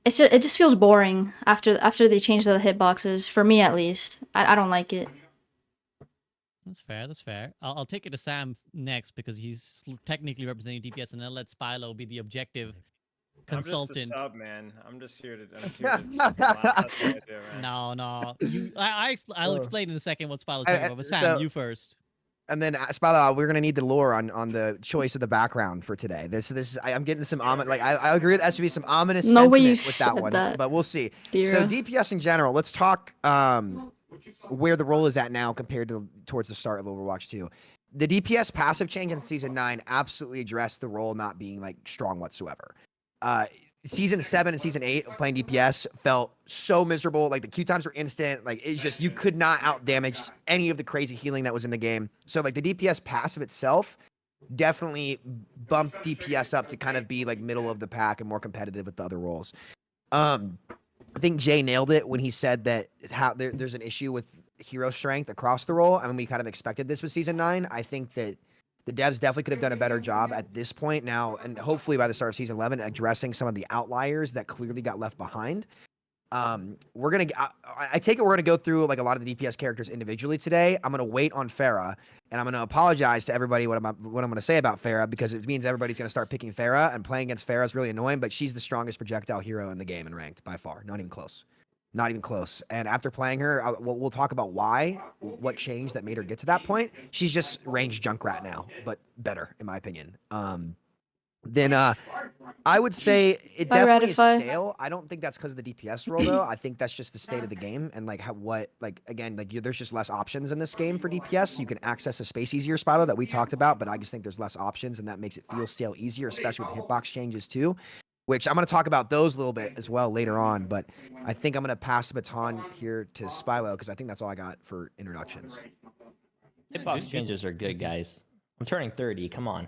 feels boring after they changed the hitboxes, for me at least. I don't like it. That's fair. That's fair. I'll take it to Sam next because he's technically representing DPS, and then let Spilo be the objective consultant. I'm just a sub, man. I'm just here to. I'm here to. That's what I do, man. No. I'll explain in a second what Spilo's talking about. But Sam, so- you first. And then, Spala, we're gonna need the lore on the choice of the background for today. I'm getting some like I agree with SB, some ominous No way sentiment you with that said one, that, but we'll see. So Dira. DPS in general, let's talk where the role is at now compared to towards the start of Overwatch 2. The DPS passive change in season 9 absolutely addressed the role not being like strong whatsoever. Season 7 and season 8 of playing DPS felt so miserable. Like the Q times were instant. Like it's just you could not out damage any of the crazy healing that was in the game. So like the DPS passive itself definitely bumped DPS up to kind of be like middle of the pack and more competitive with the other roles. I think Jay nailed it when he said that there's an issue with hero strength across the role. I mean, we kind of expected this with season 9. I think that the devs definitely could have done a better job at this point now, and hopefully by the start of season 11, addressing some of the outliers that clearly got left behind. We're gonna. I take it we're gonna go through like a lot of the DPS characters individually today. I'm gonna wait on Farah, and I'm gonna apologize to everybody what I'm gonna say about Farah because it means everybody's gonna start picking Farah, and playing against Farah is really annoying. But she's the strongest projectile hero in the game and ranked by far, not even close. Not even close. And after playing her, we'll talk about what changed that made her get to that point. She's just range Junkrat now, but better in my opinion. Then I would say it definitely is stale. I don't think that's because of the DPS role though. I think that's just the state of the game and like there's just less options in this game for DPS. You can access a space easier Spilo that we talked about, but I just think there's less options and that makes it feel stale easier, especially with the hitbox changes too. Which I'm going to talk about those a little bit as well later on, but I think I'm going to pass the baton here to Spilo because I think that's all I got for introductions. Hitbox changes are good, guys. I'm turning 30. Come on.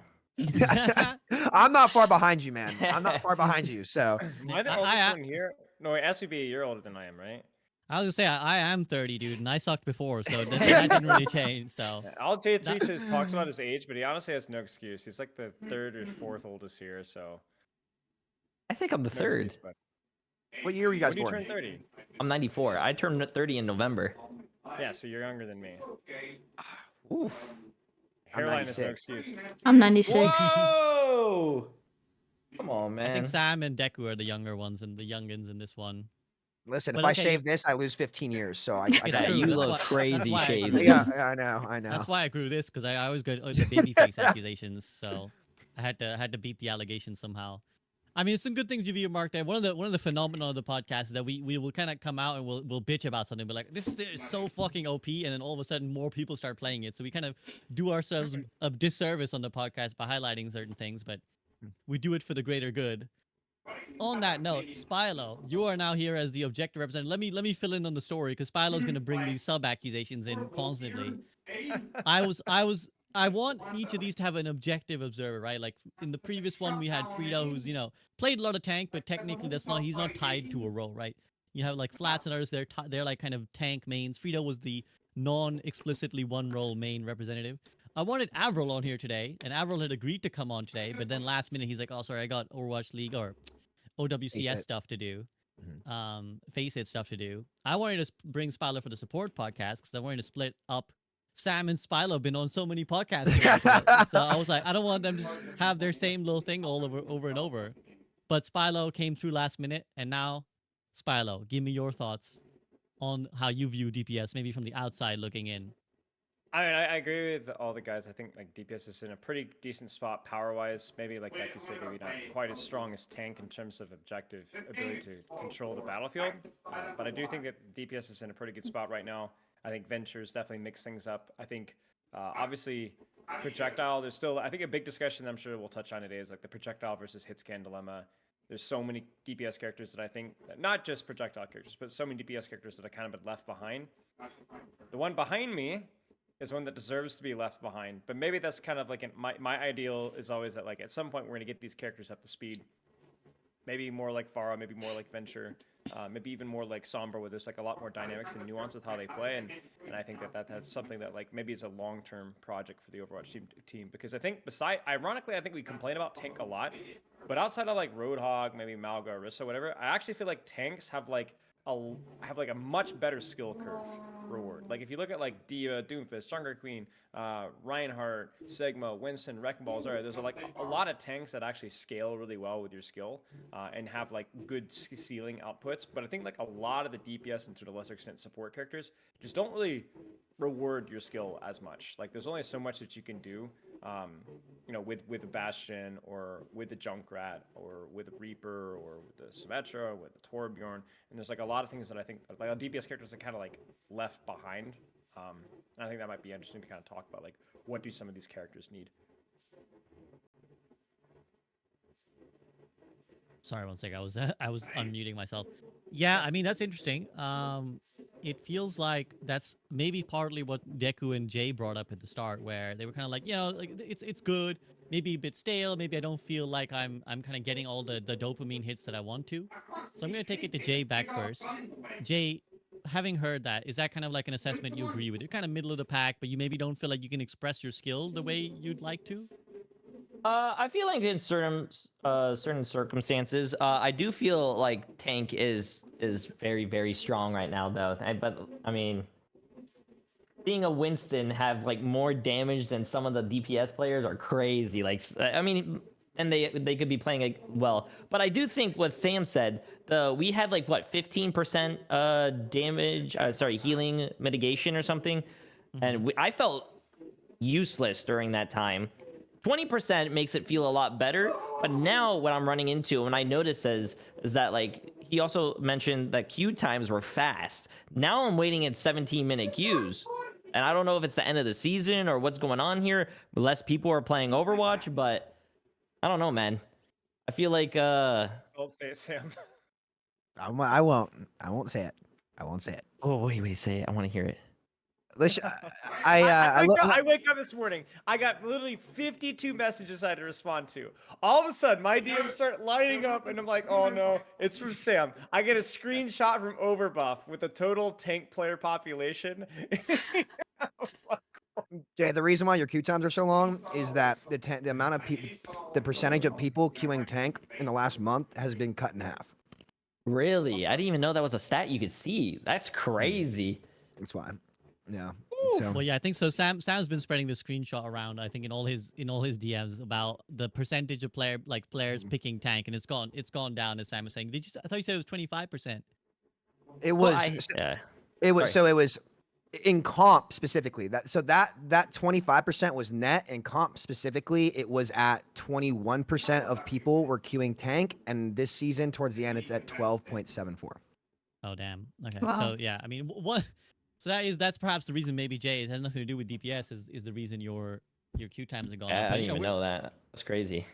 I'm not far behind you, man. I'm not far behind you. So Am I the oldest one here? No, wait, SUB, you're older than I am, right? I was gonna say I am 30, dude, and I sucked before, so that didn't really change. So I'll J3 talks about his age, but he honestly has no excuse. He's like the third or fourth oldest here, so. I think I'm the third. Excuse, what year were you guys when born? you turn 30? I'm 94. I turned 30 in November. Yeah, so you're younger than me. Oof. Hairline is no excuse. I'm 96. Whoa! Come on, man. I think Sam and Deku are the younger ones and the youngins in this one. Listen, But if I okay. shave this, I lose 15 years. So I It's got true, you that's look why- crazy that's why I shaved. grew Yeah, this. I know. That's why I grew this because I always got the baby face accusations. So I had to beat the allegations somehow. I mean, some good things you've earmarked there. One of the phenomena of the podcast is that we will kind of come out and we'll bitch about something, but like this is so fucking OP, and then all of a sudden more people start playing it. So we kind of do ourselves a disservice on the podcast by highlighting certain things, but we do it for the greater good. On that note, Spilo, you are now here as the objective representative. Let me fill in on the story because Spilo's going to bring these sub accusations in constantly. I want each of these to have an objective observer, right? Like in the previous one, we had Frito, who's played a lot of tank, but technically he's not tied to a role, right? You have like Flats and others, they're like kind of tank mains. Frito was the non-explicitly one role main representative. I wanted Avril on here today, and Avril had agreed to come on today, but then last minute he's like, "Oh, sorry, I got Overwatch League or OWCS stuff to do." Face it stuff to do. I wanted to bring Spilo for the support podcast because I wanted to split up. Sam and Spilo have been on so many podcasts together, so I was like, I don't want them to just have their same little thing all over and over. But Spilo came through last minute, and now, Spilo, give me your thoughts on how you view DPS, maybe from the outside looking in. I mean, I agree with all the guys. I think like DPS is in a pretty decent spot power-wise. Maybe like you said, maybe not quite as strong as tank in terms of objective ability to control the battlefield. But I do think that DPS is in a pretty good spot right now. I think Ventures definitely mix things up. I think obviously projectile. There's still I think a big discussion I'm sure we'll touch on today is like the projectile versus hit scan dilemma. There's so many DPS characters that I think not just projectile characters, but so many DPS characters that have kind of been left behind. The one behind me is one that deserves to be left behind. But maybe that's kind of like my ideal is always that like at some point we're gonna get these characters up to speed. Maybe more like Pharah, maybe more like Venture, maybe even more like Sombra, where there's like a lot more dynamics and nuance with how they play. And I think that's something that like maybe is a long-term project for the Overwatch team because I think ironically, I think we complain about tank a lot, but outside of like Roadhog, maybe Malga, Orisa, whatever, I actually feel like tanks have like a much better skill curve reward. Like if you look at like Diva, Doomfist, Junker Queen, Reinhardt, Sigma, Winston, Wrecking Balls, there's like a lot of tanks that actually scale really well with your skill and have like good ceiling outputs. But I think like a lot of the DPS and to a lesser extent support characters just don't really reward your skill as much. Like there's only so much that you can do with a Bastion or with a Junkrat or with a Reaper or with the Symmetra, with the Torbjorn. And there's like a lot of things that I think like DPS characters are kind of like left behind. I think that might be interesting to kind of talk about like what do some of these characters need. Sorry, one sec. I was unmuting myself. Yeah, I mean that's interesting. It feels like that's maybe partly what Deku and Jay brought up at the start, where they were kind of like, like it's good, maybe a bit stale. Maybe I don't feel like I'm kind of getting all the dopamine hits that I want to. So I'm gonna take it to Jay back first. Jay, having heard that, is that kind of like an assessment you agree with? You're kind of middle of the pack, but you maybe don't feel like you can express your skill the way you'd like to. I feel like in certain circumstances, I do feel like tank is very very strong right now though. But I mean, seeing a Winston have like more damage than some of the DPS players are crazy. Like I mean, and they could be playing like well. But I do think what Sam said, we had like what 15% damage, healing mitigation or something, and I felt useless during that time. 20% makes it feel a lot better, but now what I'm running into and I notice is that like he also mentioned that queue times were fast. Now I'm waiting at 17-minute queues, and I don't know if it's the end of the season or what's going on here. Less people are playing Overwatch, but I don't know, man. I feel like Don't say it, Sam. I won't say it. I won't say it. Oh wait, say it. I want to hear it. Listen, I wake up this morning. I got literally 52 messages I had to respond to. All of a sudden, my DMs start lining up, and I'm like, "Oh no, it's from Sam." I get a screenshot from Overbuff with a total tank player population. Jay, the reason why your queue times are so long is that the amount of the percentage of people queuing tank in the last month has been cut in half. Really? I didn't even know that was a stat you could see. That's crazy. That's why. Yeah. So. Well, yeah, I think so. Sam's been spreading the screenshot around. I think in all his DMs about the percentage of players picking tank, and it's gone down. As Sam was saying, I thought you said it was 25%. It was. Well, it was. Sorry. So it was in comp specifically. That 25% was net. In comp specifically, it was at 21% of people were queuing tank, and this season towards the end, it's at 12.74. Oh damn. Okay. Wow. So yeah, I mean, what? So that's perhaps the reason. Maybe Jay, it has nothing to do with DPS. Is the reason your queue times have gone up. I But didn't you know, even know that. That's crazy.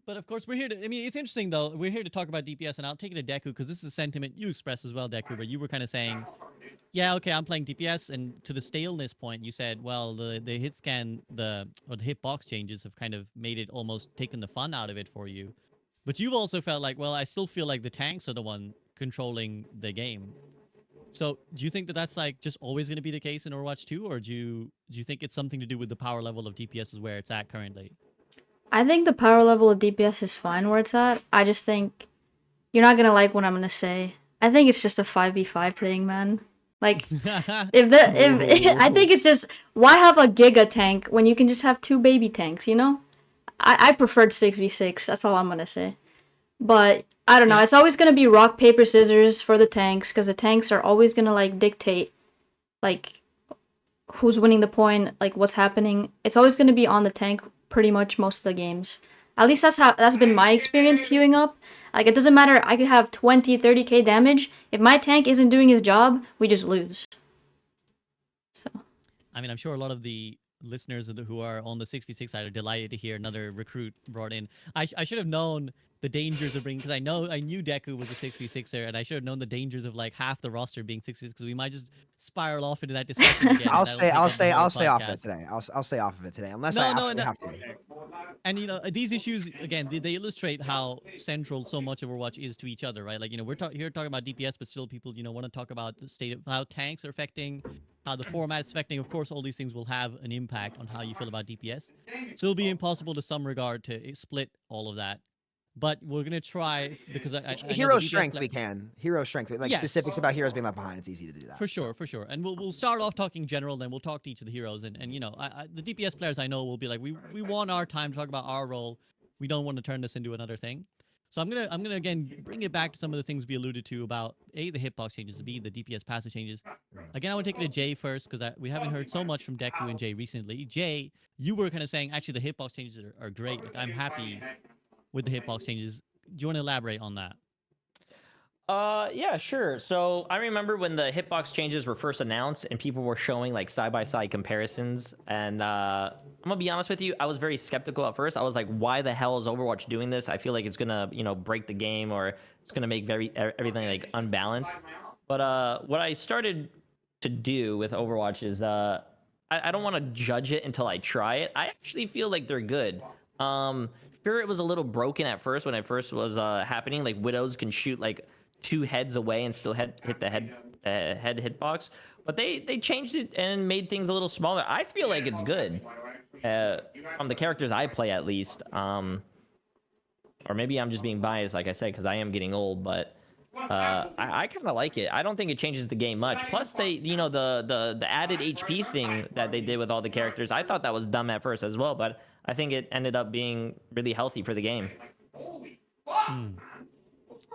but of course, we're here to. I mean, it's interesting though. We're here to talk about DPS, and I'll take it to Deku because this is a sentiment you expressed as well, Deku. But you were kind of saying, yeah, okay, I'm playing DPS, and to the staleness point, you said, well, the hit scan, or the hitbox changes have kind of made it almost taken the fun out of it for you. But you've also felt like, well, I still feel like the tanks are the one controlling the game. So do you think that that's like just always going to be the case in Overwatch 2, or do you think it's something to do with the power level of DPS is where it's at currently? I think the power level of DPS is fine where it's at. I just think you're not gonna like what I'm gonna say. I think it's just a 5v5 thing, man. Like if I think it's just why have a giga tank when you can just have two baby tanks, you know? I preferred 6v6. That's all I'm gonna say. But I don't know. Yeah. It's always gonna be rock paper scissors for the tanks because the tanks are always gonna like dictate like who's winning the point, like what's happening. It's always gonna be on the tank pretty much most of the games. At least that's been my experience queuing up. Like it doesn't matter. I could have 20, 30k damage. If my tank isn't doing his job, we just lose. So. I mean, I'm sure a lot of the listeners who are on the 6v6 side are delighted to hear another recruit brought in. I should have known the dangers of bringing, because I knew Deku was a 6v6er, and I should have known the dangers of like half the roster being 6v6, because we might just spiral off into that discussion again. I'll and that'll stay take up the whole off of it podcast. today. I'll stay off of it today unless No, I no, absolutely no. have to. And you know, these issues again, they illustrate how central so much of Overwatch is to each other, right? Like, you know, we're here talking about DPS, but still people, you know, want to talk about the state of how tanks are affecting, how the format's affecting. Of course, all these things will have an impact on how you feel about DPS. So it'll be impossible to some regard to split all of that. But we're gonna try, because I know the Hero DPS strength we can. Hero strength, like Yes. specifics about heroes being left behind. It's easy to do that. For sure, for sure. And we'll start off talking general, then we'll talk to each of the heroes. And you know, the DPS players I know will be like, we want our time to talk about our role. We don't want to turn this into another thing. So I'm gonna again bring it back to some of the things we alluded to about A, the hitbox changes, B, the DPS passive changes. Again, I want to take it to Jay first, because we haven't heard so much from Deku and Jay recently. Jay, you were kind of saying actually the hitbox changes are great. Like, I'm happy with the hitbox changes. Do you want to elaborate on that? Yeah, sure. So I remember when the hitbox changes were first announced and people were showing like side-by-side comparisons. And I'm gonna be honest with you, I was very skeptical at first. I was like, why the hell is Overwatch doing this? I feel like it's gonna, you know, break the game, or it's gonna make everything like unbalanced. But what I started to do with Overwatch is I don't want to judge it until I try it. I actually feel like they're good. Sure, it was a little broken at first when it first was happening. Like Widows can shoot like 2 heads away and still hit the head hitbox, but they changed it and made things a little smaller. I feel like it's good from the characters I play, at least. Or maybe I'm just being biased, like I said, because I am getting old. But I kind of like it. I don't think it changes the game much. Plus, they, you know, the added HP thing that they did with all the characters, I thought that was dumb at first as well, but I think it ended up being really healthy for the game.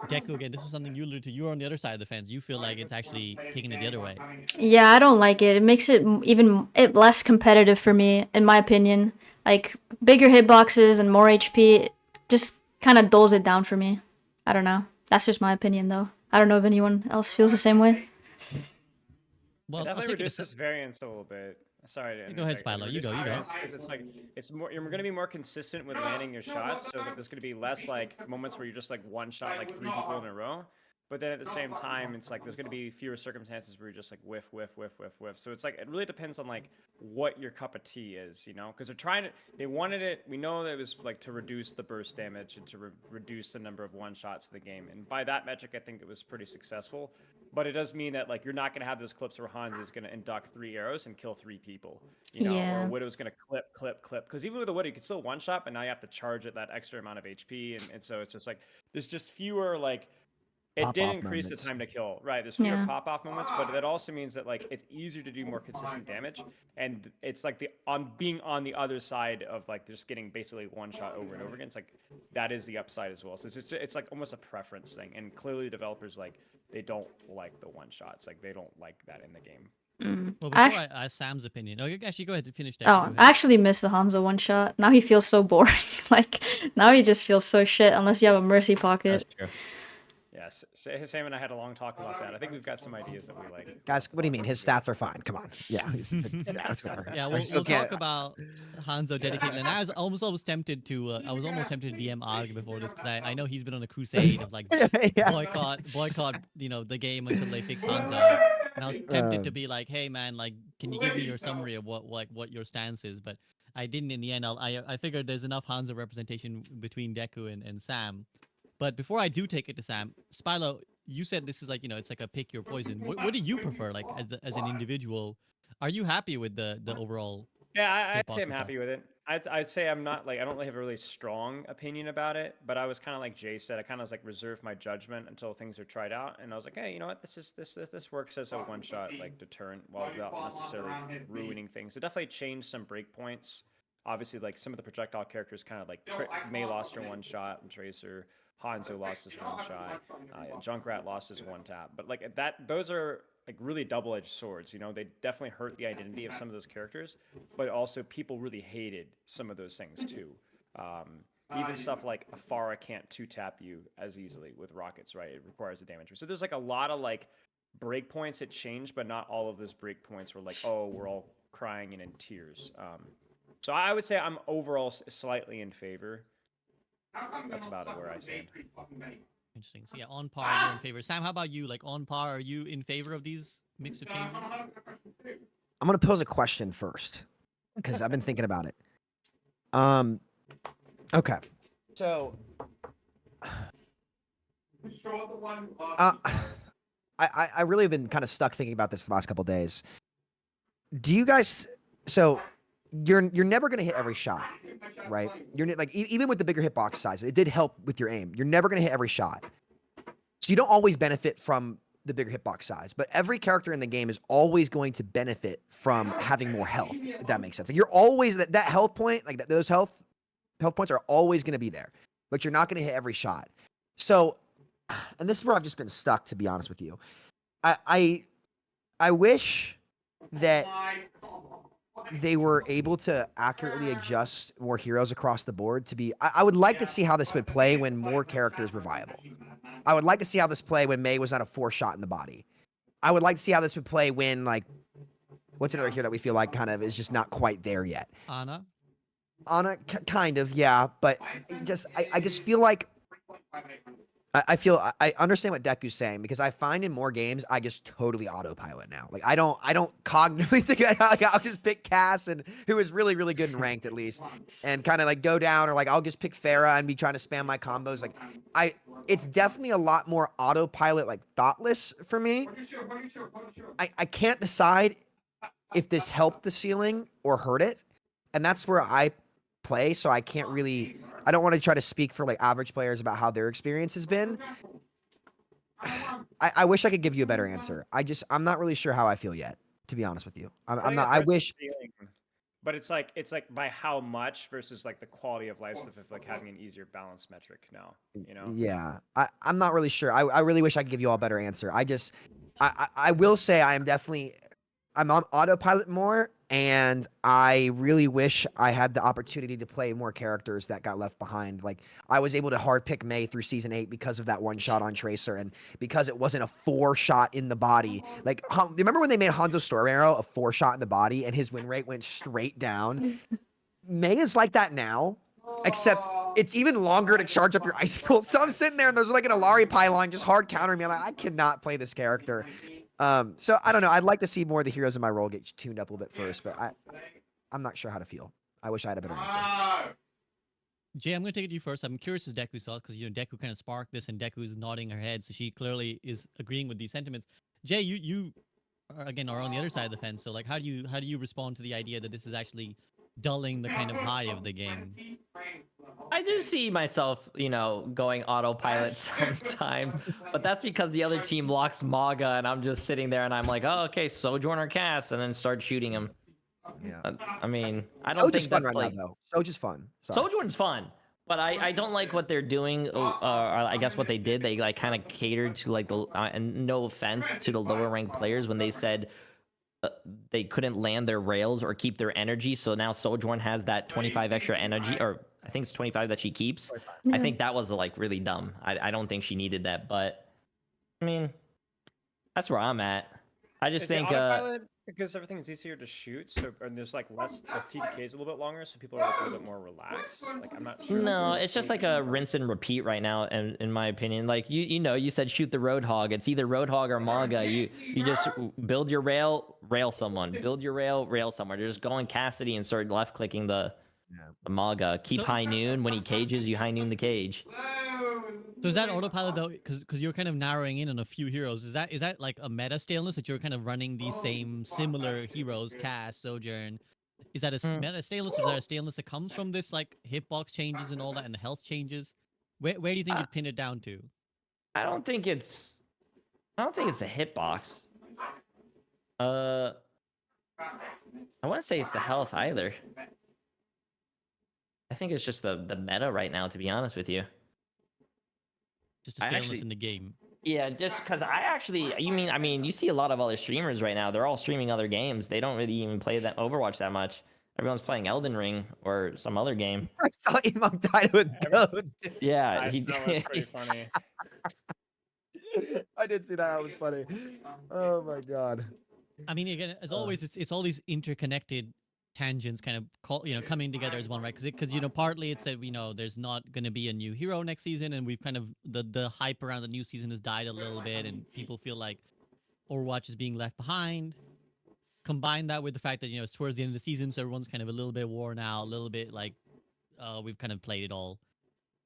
Deku, again, this is something you alluded to. You're on the other side of the fence. You feel like it's actually taking it the other way. Yeah, I don't like it. It makes it even less competitive for me, in my opinion. Like bigger hitboxes and more HP just kind of dulls it down for me. I don't know. That's just my opinion, though. I don't know if anyone else feels the same way. Well, It definitely reduces variance a little bit. Sorry to go ahead, interject. Spilo. You go. Because it's like it's more. You're going to be more consistent with landing your shots, so that there's going to be less like moments where you're just like one shot like 3 people in a row. But then at the same time, it's like there's going to be fewer circumstances where you're just like whiff, whiff, whiff, whiff, whiff. So it's like it really depends on like what your cup of tea is, you know? Because they wanted it. We know that it was like to reduce the burst damage and to reduce the number of one shots of the game. And by that metric, I think it was pretty successful. But it does mean that like you're not going to have those clips where Hans is going to induct 3 arrows and kill 3 people, you know, Yeah. or Widow's going to clip. Because even with a Widow, you can still one shot, but now you have to charge it that extra amount of HP, and so it's just like there's just fewer like. It did increase moments. the time to kill, right? There's fewer Yeah. pop-off moments, but that also means that like it's easier to do more consistent damage, and it's like being on the other side of like just getting basically one shot over and over again. It's like that is the upside as well. So it's like almost a preference thing, and clearly developers like they don't like the one shots, like they don't like that in the game. Well, I, before I ask Sam's opinion, oh, actually, go ahead and finish that. oh, I actually miss the Hanzo one shot. Now he feels so boring. Like now he just feels so shit unless you have a mercy pocket. true. Yes, Sam and I had a long talk about that. I think we've got some ideas that we like. Guys, what do you mean? His stats are fine. Come on. Yeah, that's whatever. Yeah, I we'll, still we'll can't. talk about Hanzo dedicatedly. And I was almost tempted to, I was almost tempted to DM Arg before this because I know he's been on a crusade of like Yeah. boycott, the game until they fix Hanzo. And I was tempted to be like, hey man, like, can you give me your summary of what your stance is? But I didn't in the end. I figured there's enough Hanzo representation between Deku and Sam. But before I do take it to Sam, Spilo, you said this is like, it's like a pick your poison. What do you prefer, like as an individual? Are you happy with the overall Yeah, I'd hitbox say I'm and stuff? happy with it. I'd say I'm not like I don't really have a really strong opinion about it, but I was kind of like Jay said, I kind of was like reserve my judgment until things are tried out, and I was like, hey, you know what, this works as a one shot like deterrent, while without necessarily ruining things. It definitely changed some breakpoints. Obviously, like some of the projectile characters, kind of like May lost her one shot, and Tracer, Hanzo lost his one shot, Junkrat lost his one tap, but like that, those are like really double-edged swords. They definitely hurt the identity of some of those characters, but also people really hated some of those things too. Even stuff like Afara can't two-tap you as easily with rockets, right? It requires a damage. So there's like a lot of like breakpoints that changed, but not all of those breakpoints were like, oh, we're all crying and in tears. So I would say I'm overall slightly in favor. That's about it where I stand. Interesting. So yeah, on par, you're in favor. Sam, how about you? Like on par, are you in favor of these mix of changes? I'm gonna pose a question first because I've been thinking about it. Okay. So, I really have been kind of stuck thinking about this the last couple days. Do you guys? So, you're never gonna hit every shot, right? Like even with the bigger hitbox size, it did help with your aim. You're never gonna hit every shot, so you don't always benefit from the bigger hitbox size. But every character in the game is always going to benefit from having more health. If that makes sense. Like you're always that health point, like those health points are always going to be there, but you're not going to hit every shot. So, and this is where I've just been stuck, to be honest with you. I wish that they were able to accurately adjust more heroes across the board to be. I would like to see how this would play when more characters were viable. I would like to see how this play when Mei was not a 4-shot in the body. I would like to see how this would play when, like, what's another hero that we feel like kind of is just not quite there yet? Ana, kind of, yeah. But I just feel like I understand what Deku's saying because I find in more games I just totally autopilot now. Like I don't cognitively think like I'll just pick Cass and who is really really good in ranked at least, and kind of like go down, or like I'll just pick Pharah and be trying to spam my combos. Like it's definitely a lot more autopilot, like thoughtless for me. I can't decide if this helped the ceiling or hurt it, and that's where I play. So I can't really. I don't want to try to speak for like average players about how their experience has been. I wish I could give you a better answer. I'm not really sure how I feel yet, to be honest with you. I'm not. I wish. But it's like by how much versus like the quality of life stuff of like having an easier balance metric now. Yeah, I'm not really sure. I really wish I could give you all a better answer. I will say I'm on autopilot more, and I really wish I had the opportunity to play more characters that got left behind. Like I was able to hard pick Mei through season 8 because of that one shot on Tracer, and because it wasn't a 4-shot in the body. Like, remember when they made Hanzo Storm Arrow a 4-shot in the body, and his win rate went straight down? Mei is like that now, except it's even longer to charge up your icicle. So I'm sitting there, and there's like an Alari pylon just hard countering me. I'm like, I cannot play this character. So I don't know. I'd like to see more of the heroes in my role get tuned up a little bit first, but I'm not sure how to feel. I wish I had a better answer. Jay, I'm going to take it to you first. I'm curious as Deku's thoughts because Deku kind of sparked this, and Deku is nodding her head, so she clearly is agreeing with these sentiments. Jay, you again are on the other side of the fence. So like, how do you respond to the idea that this is actually dulling the kind of high of the game? I do see myself, going autopilot sometimes, but that's because the other team blocks Maga, and I'm just sitting there, and I'm like, oh, okay, Sojourner cast, and then start shooting him. Yeah. I mean, I don't think fun that's right like now, though. Sojourner's fun. Sorry. Sojourn's fun, but I don't like what they're doing. I guess what they did, they like kind of catered to like and no offense to the lower ranked players when they said they couldn't land their rails or keep their energy. So now Sojourn has that 25 extra energy, or I think it's 25 that she keeps. I Yeah. think that was like really dumb. I don't think she needed that, but I mean, that's where I'm at. I just Is it think autopilot because everything's easier to shoot, so and there's like less the TDK is a little bit longer, so people are like a little bit more relaxed. Like I'm not sure. no, it's just like a rinse and repeat right now, in my opinion. Like you know, you said shoot the Roadhog. It's either Roadhog or Maga. You just build your rail someone. Build your rail someone. Just go on Cassidy and start left clicking the Maga. Keep So- high noon. When he cages, you high noon the cage. So is that autopilot though? Because you're kind of narrowing in on a few heroes. Is that like a meta staleness that you're kind of running these same similar heroes, Cass, Sojourn? Is that a meta staleness, or is that a staleness that comes from this like hitbox changes and all that, and the health changes? Where do you think you'd pin it down to? I don't think it's the hitbox. I wouldn't say it's the health either. I think it's just the meta right now, to be honest with you. Just a staleness in the game. Yeah, just because I mean, you see a lot of other streamers right now. They're all streaming other games. They don't really even play that Overwatch that much. Everyone's playing Elden Ring or some other game. I saw Emong die to a goat. Yeah, That was pretty funny. I did see that. That was funny. Oh my god. I mean, again, as always, it's all these interconnected tangents kind of coming together as one, right? Because partly it's that there's not going to be a new hero next season, and we've kind of the hype around the new season has died a little bit, and people feel like Overwatch is being left behind. Combine that with the fact that it's towards the end of the season, so everyone's kind of a little bit worn out, a little bit like we've kind of played it all.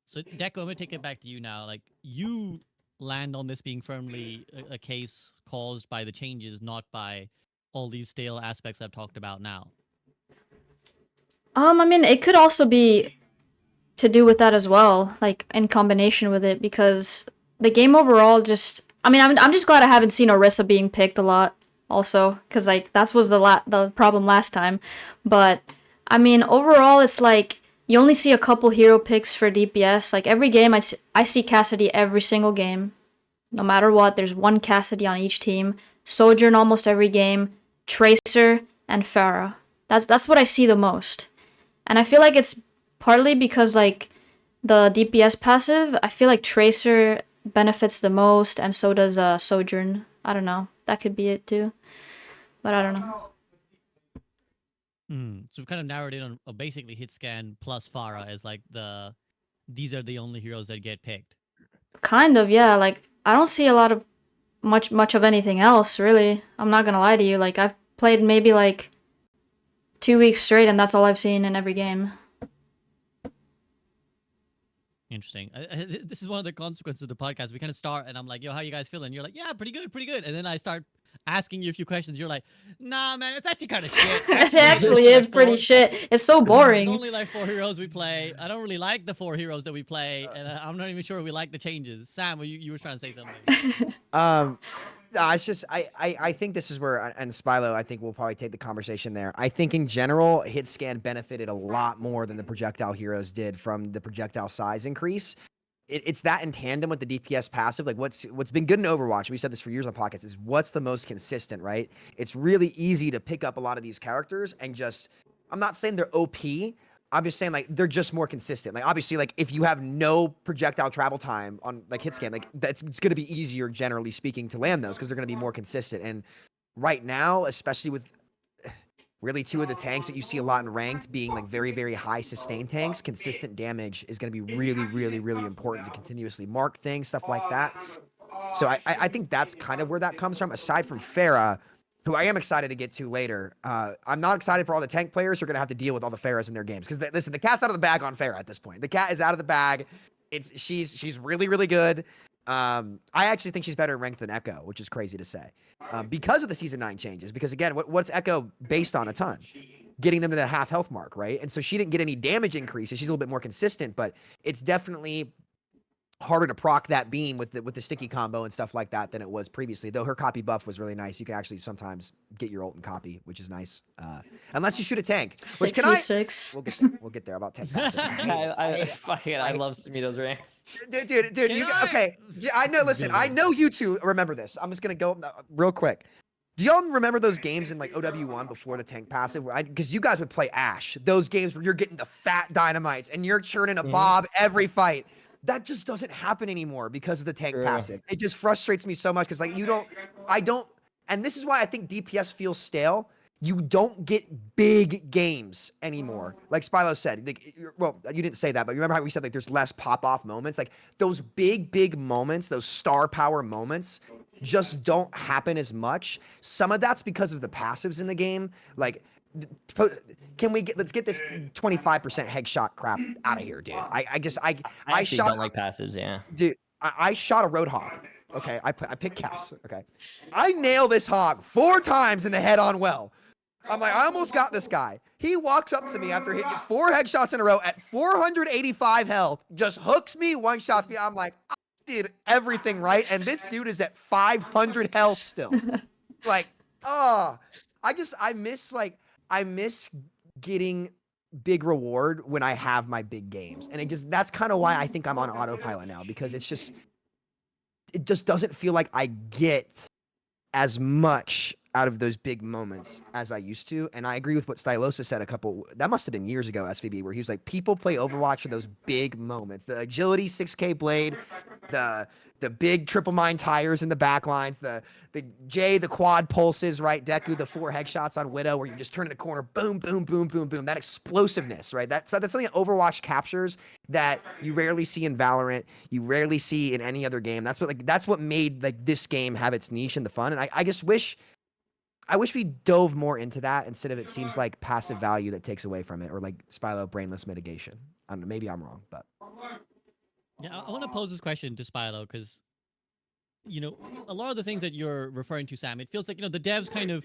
So Deco, I'm gonna take it back to you now. Like, you land on this being firmly a case caused by the changes, not by all these stale aspects I've talked about now. I mean, it could also be to do with that as well, like in combination with it, because the game overall just. I mean, I'm just glad I haven't seen Orisa being picked a lot, also, because like that was the problem last time. But I mean, overall, it's like you only see a couple hero picks for DPS. Like every game, I see Cassidy every single game, no matter what. There's one Cassidy on each team. Sojourn almost every game. Tracer and Pharah. That's what I see the most. And I feel like it's partly because, like, the DPS passive, I feel like Tracer benefits the most, and so does Sojourn. I don't know. That could be it, too. But I don't know. So we've kind of narrowed it on basically Hitscan plus Pharah as, like, these are the only heroes that get picked. Kind of, yeah. Like, I don't see a lot of much of anything else, really. I'm not gonna lie to you. Like, I've played maybe, like, 2 weeks straight, and that's all I've seen in every game. Interesting. This is one of the consequences of the podcast. We kind of start, and I'm like, "Yo, how you guys feeling?" You're like, "Yeah, pretty good, pretty good." And then I start asking you a few questions. You're like, "Nah, man, it's actually kind of shit." It actually is pretty shit. It's so boring. There's only like 4 heroes we play. I don't really like the 4 heroes that we play, and I'm not even sure we like the changes. Sam, you were trying to say something. It's just I think this is where, and Spilo, I think we'll probably take the conversation there. I think in general, Hitscan benefited a lot more than the projectile heroes did from the projectile size increase. It's that in tandem with the DPS passive. Like what's been good in Overwatch, we said this for years on podcasts, is what's the most consistent, right? It's really easy to pick up a lot of these characters and just, I'm not saying they're OP. I'm just saying, like, they're just more consistent. Like, obviously, like, if you have no projectile travel time on, like, Hitscan, like, it's going to be easier, generally speaking, to land those because they're going to be more consistent. And right now, especially with really 2 of the tanks that you see a lot in ranked being, like, very, very high sustain tanks, consistent damage is going to be really, really, really important to continuously mark things, stuff like that. So I think that's kind of where that comes from. Aside from Pharah, who I am excited to get to later. I'm not excited for all the tank players who are going to have to deal with all the Pharahs in their games. Because, listen, the cat's out of the bag on Pharah at this point. The cat is out of the bag. She's really, really good. I actually think she's better ranked than Echo, which is crazy to say. Because of the Season 9 changes. Because, again, what's Echo based on a ton? Getting them to the half health mark, right? And so she didn't get any damage increases. She's a little bit more consistent. But it's definitely harder to proc that beam with the sticky combo and stuff like that than it was previously. Though her copy buff was really nice. You can actually sometimes get your ult and copy, which is nice. Unless you shoot a tank. Which can 66. We'll get there. We'll get there. About 10 past it. I love Sumito's ranks. Dude, okay. I know. Listen, I know you two remember this. I'm just gonna go real quick. Do y'all remember those games in like OW1 before the tank passive? Because you guys would play Ash. Those games where you're getting the fat dynamites and you're churning a Bob every fight. That just doesn't happen anymore because of the tank True. passive. It just frustrates me so much because like I don't, and this is why I think DPS feels stale. You don't get big games anymore. Like Spilo said, like, well, you didn't say that, but remember how we said like there's less pop-off moments? Like those big moments, those star power moments just don't happen as much. Some of that's because of the passives in the game. Like, let's get this 25% headshot crap out of here, dude. I I actually shot, don't like passives. Yeah. dude, I shot a Roadhog. Okay, I picked Cass. Okay, I nail this hog 4 times in the head on well. I'm like, I almost got this guy. He walks up to me after hitting 4 headshots in a row at 485 health, just hooks me, one shots me. I'm like, I did everything right, and this dude is at 500 health still. Like, I miss getting big reward when I have my big games, and that's kind of why I think I'm on autopilot now, because it just doesn't feel like I get as much out of those big moments as I used to. And I agree with what Stylosa said that must have been years ago, SVB, where he was like, people play Overwatch for those big moments. The agility 6K blade, the big triple mine tires in the back lines, the quad pulses, right? Deku, the 4 headshots on Widow where you just turn in a corner, boom, boom, boom, boom, boom. That explosiveness, right? That's something that Overwatch captures that you rarely see in Valorant, you rarely see in any other game. That's what made like this game have its niche and the fun. And I just wish we dove more into that instead of it seems like passive value that takes away from it, or like Spilo brainless mitigation. I don't know, maybe I'm wrong, but Yeah, I want to pose this question to Spilo because, a lot of the things that you're referring to, Sam, it feels like, the devs kind of,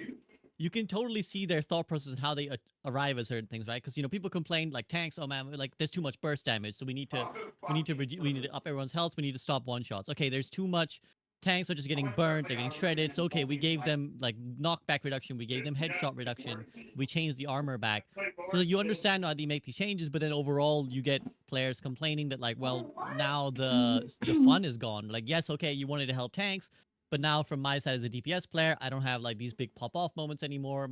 you can totally see their thought process and how they arrive at certain things, right? Because, people complain like tanks, oh man, like there's too much burst damage, so we need to up everyone's health, we need to stop one shots. Okay, there's too much. Tanks are just getting burnt, they're getting shredded. So okay, we gave them like knockback reduction, we gave them headshot reduction, we changed the armor back. So that you understand why they make these changes, but then overall you get players complaining that like, well, now the fun is gone. Like, yes, okay, you wanted to help tanks, but now from my side as a DPS player, I don't have like these big pop-off moments anymore.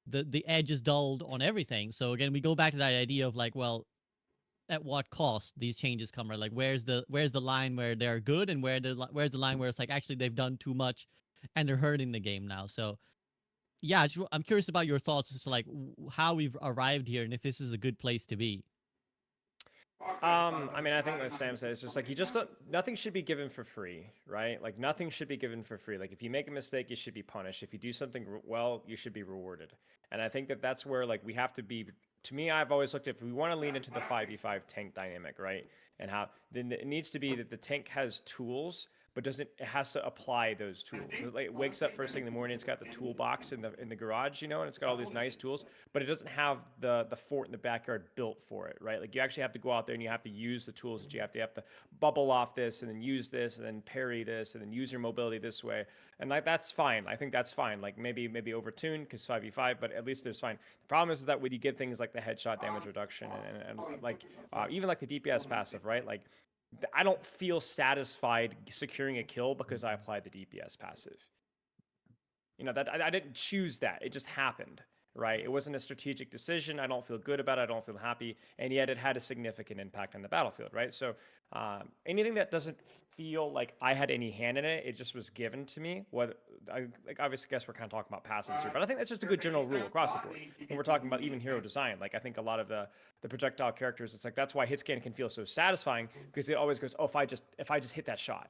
The edge is dulled on everything. So again, we go back to that idea of like, well, at what cost these changes come, right? Like where's the line where they're good, and where's the line where it's like actually they've done too much and they're hurting the game now. So yeah, I'm curious about your thoughts as to like how we've arrived here and if this is a good place to be. I mean, I think what Sam said is just like nothing should be given for free, right? Like nothing should be given for free. Like if you make a mistake, you should be punished. If you do something well, you should be rewarded. And I think that's where like we have to be. To me, I've always looked at, if we want to lean into the 5v5 tank dynamic, right? And how then it needs to be that the tank has tools, but it has to apply those tools. It wakes up first thing in the morning, it's got the toolbox in the garage, and it's got all these nice tools, but it doesn't have the fort in the backyard built for it, right? Like you actually have to go out there and you have to use the tools that you have to bubble off this and then use this and then parry this and then use your mobility this way. And like that's fine. I think that's fine. Like maybe overtuned because 5v5, but at least there's fine. The problem is that when you get things like the headshot damage reduction and like even like the DPS passive, right? Like I don't feel satisfied securing a kill because I applied the DPS passive. That I didn't choose that. It just happened, right? It wasn't a strategic decision. I don't feel good about it. I don't feel happy, and yet it had a significant impact on the battlefield, right? So anything that doesn't feel like I had any hand in it, it just was given to me. Obviously, guess we're kind of talking about passives here, but I think that's just a good general rule across the board. When we're talking about even hero design, like I think a lot of the projectile characters, it's like that's why hitscan can feel so satisfying, because it always goes, oh, if I just hit that shot,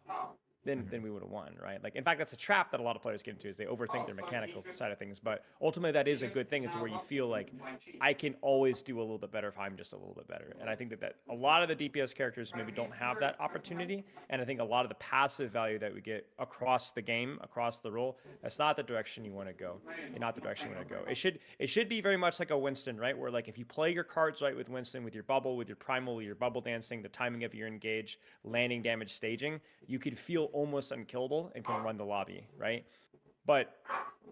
then we would have won, right? Like, in fact, that's a trap that a lot of players get into, is they overthink their mechanical side of things. But ultimately, that is a good thing. It's where you feel like I can always do a little bit better if I'm just a little bit better. And I think that a lot of the DPS characters maybe don't have that opportunity. And I think a lot of the passive value that we get across the game, across the role, that's not the direction you want to go. And not the direction you want to go. It should be very much like a Winston, right? Where like if you play your cards right with Winston, with your bubble, with your primal, with your bubble dancing, the timing of your engage, landing damage, staging, you could feel almost unkillable and can run the lobby, right? But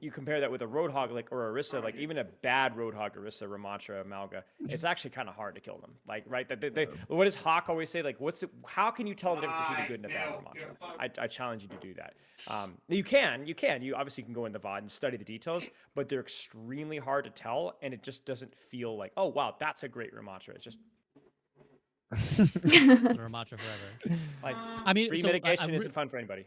you compare that with a Roadhog like or Orisa, like even a bad Roadhog, Orisa, Ramattra, Malga, it's actually kind of hard to kill them. Like, right? What does Hawk always say? Like, how can you tell the difference between a good and a bad Ramattra? I challenge you to do that. You can. You obviously can go in the VOD and study the details, but they're extremely hard to tell, and it just doesn't feel like, oh wow, that's a great Ramattra. It's just Ramattra forever. like, I mean, so mitigation isn't fun for anybody.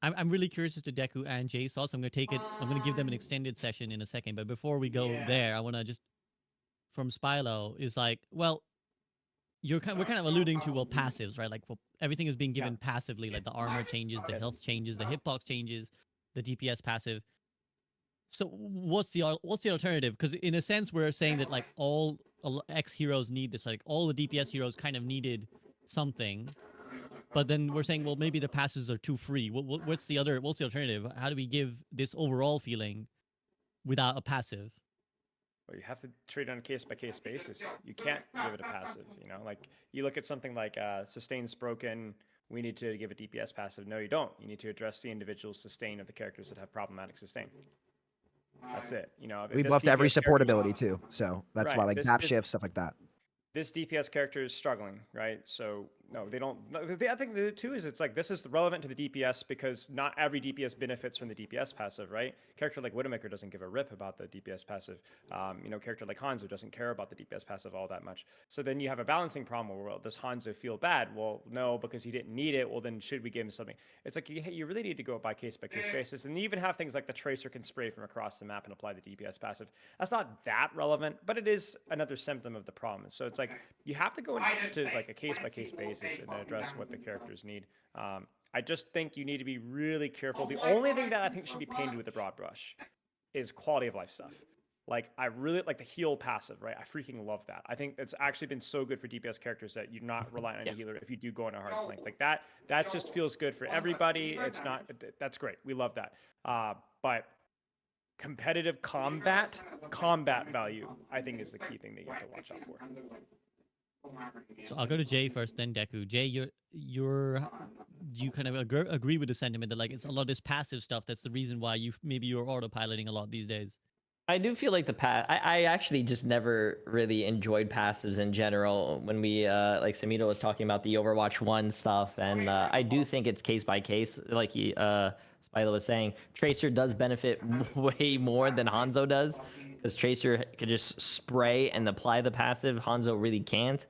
I'm really curious as to Deku and Jay's thoughts. I'm gonna give them an extended session in a second. But before we go there, I wanna just from Spilo is like, well, we're kind of alluding to passives, right? Like, well, everything is being given passively. Like the armor changes, the health changes, the hitbox changes, the DPS passive. So what's the alternative? Because in a sense, we're saying that like all X heroes need this. Like all the DPS heroes kind of needed something. But then we're saying, well, maybe the passes are too free. What's the alternative? How do we give this overall feeling without a passive? Well, you have to treat it on a case by case basis. You can't give it a passive. You know, like you look at something like sustain's broken. We need to give a DPS passive. No, you don't. You need to address the individual sustain of the characters that have problematic sustain. That's it. You know, we buffed every support ability too, so that's why like gap shift stuff like that. This DPS character is struggling, right? So no, they don't. I think the two is it's like this is relevant to the DPS because not every DPS benefits from the DPS passive, right? Character like Widowmaker doesn't give a rip about the DPS passive. You know, character like Hanzo doesn't care about the DPS passive all that much. So then you have a balancing problem where, well, does Hanzo feel bad? Well, no, because he didn't need it. Well, then should we give him something? It's like you really need to go by case basis, and you even have things like the Tracer can spray from across the map and apply the DPS passive. That's not that relevant, but it is another symptom of the problem. So it's like you have to go into like a case by case basis and address what the characters need. I just think you need to be really careful. The only thing that I think should be painted with a broad brush is quality of life stuff. Like I really like the heal passive, right? I freaking love that. I think it's actually been so good for DPS characters that you're not relying on a healer if you do go on a hard flank. Like that just feels good for everybody. It's not that's great. We love that. But competitive combat value, I think, is the key thing that you have to watch out for. So I'll go to Jay first, then Deku. Jay, do you kind of agree with the sentiment that like it's a lot of this passive stuff that's the reason why you're autopiloting a lot these days? I do feel like I actually just never really enjoyed passives in general. When we like Samito was talking about the Overwatch 1 stuff, and I do think it's case by case, like Spilo was saying. Tracer does benefit way more than Hanzo does, because Tracer could just spray and apply the passive. Hanzo really can't.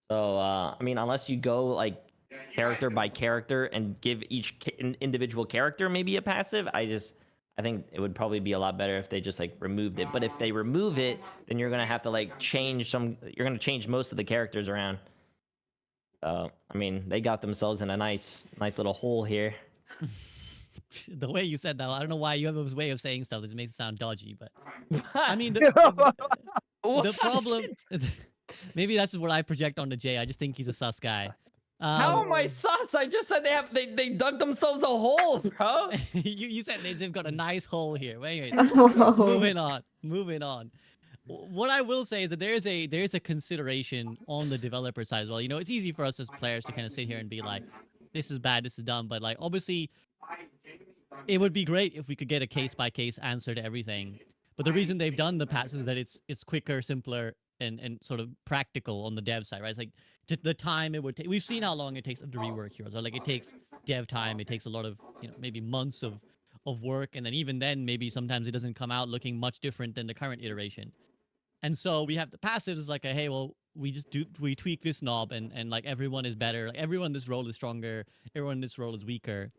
So I mean, unless you go like character by character and give each individual character maybe a passive, I think it would probably be a lot better if they just like removed it. But if they remove it, then you're gonna have to like change most of the characters around. I mean, they got themselves in a nice little hole here. The way you said that, I don't know why you have a way of saying stuff that makes it sound dodgy, but I mean the problem. Maybe that's what I project onto Jay. I just think he's a sus guy. How am I sus? I just said they dug themselves a hole, bro. you said they've got a nice hole here. But anyways, moving on. What I will say is that there is a consideration on the developer side as well. You know, it's easy for us as players to kind of sit here and be like, this is bad, this is dumb. But like, obviously, it would be great if we could get a case by case answer to everything. But the reason they've done the patch is that it's quicker, simpler, and sort of practical on the dev side, right? It's like the time it would take. We've seen how long it takes them to rework heroes. Or like it takes dev time. It takes a lot of, you know, maybe months of work, and then even then, maybe sometimes it doesn't come out looking much different than the current iteration. And so we have the passives is like a, hey, well, we tweak this knob and like everyone is better. Like everyone in this role is stronger. Everyone in this role is weaker.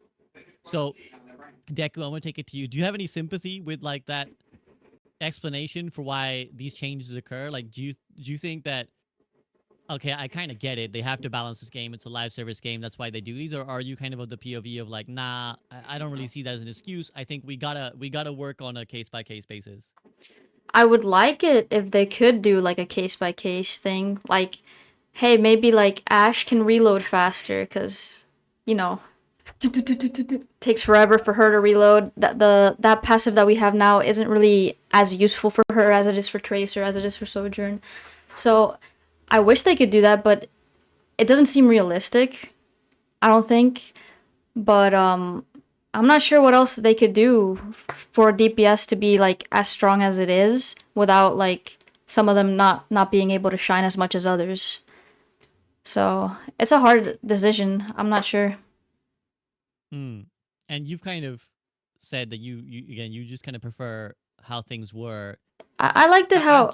So Deku, I want to take it to you. Do you have any sympathy with like that explanation for why these changes occur? Like, do you think that, okay, I kind of get it, they have to balance this game, it's a live service game, that's why they do these? Or are you kind of the POV of like, nah, I don't really see that as an excuse, I think we gotta work on a case by case basis? I would like it if they could do like a case by case thing, like, hey, maybe like Ash can reload faster because, you know, takes forever for her to reload. That passive that we have now isn't really as useful for her as it is for Tracer, as it is for Sojourn. So I wish they could do that, but it doesn't seem realistic, I don't think. But I'm not sure what else they could do for DPS to be like as strong as it is without like some of them not being able to shine as much as others. So it's a hard decision. I'm not sure. Hmm. And you've kind of said that you just kind of prefer how things were. I liked it I'm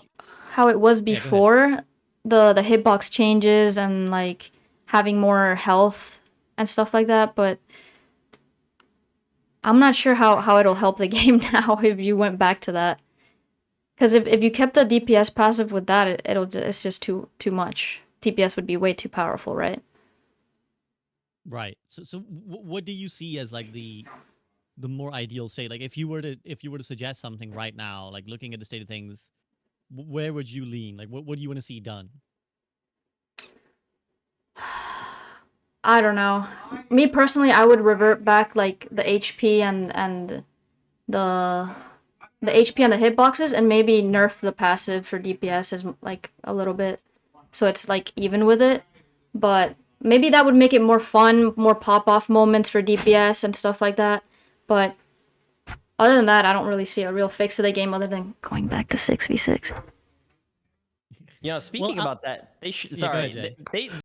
how it was Yeah, go ahead. before the hitbox changes and like having more health and stuff like that, but I'm not sure how it'll help the game now if you went back to that. Because if you kept the DPS passive with that, it's just too much. DPS would be way too powerful, right? Right. So what do you see as like the more ideal state? Like if you were to suggest something right now, like looking at the state of things, where would you lean? Like what do you want to see done? I don't know. Me personally, I would revert back like the HP and the the HP and the hitboxes, and maybe nerf the passive for DPS as like a little bit, so it's like even with it. But maybe that would make it more fun, more pop off moments for DPS and stuff like that. But other than that, I don't really see a real fix to the game other than going back to 6v6. You know, speaking I'll- about that, they should. Yeah, go ahead, Sorry, Jay. they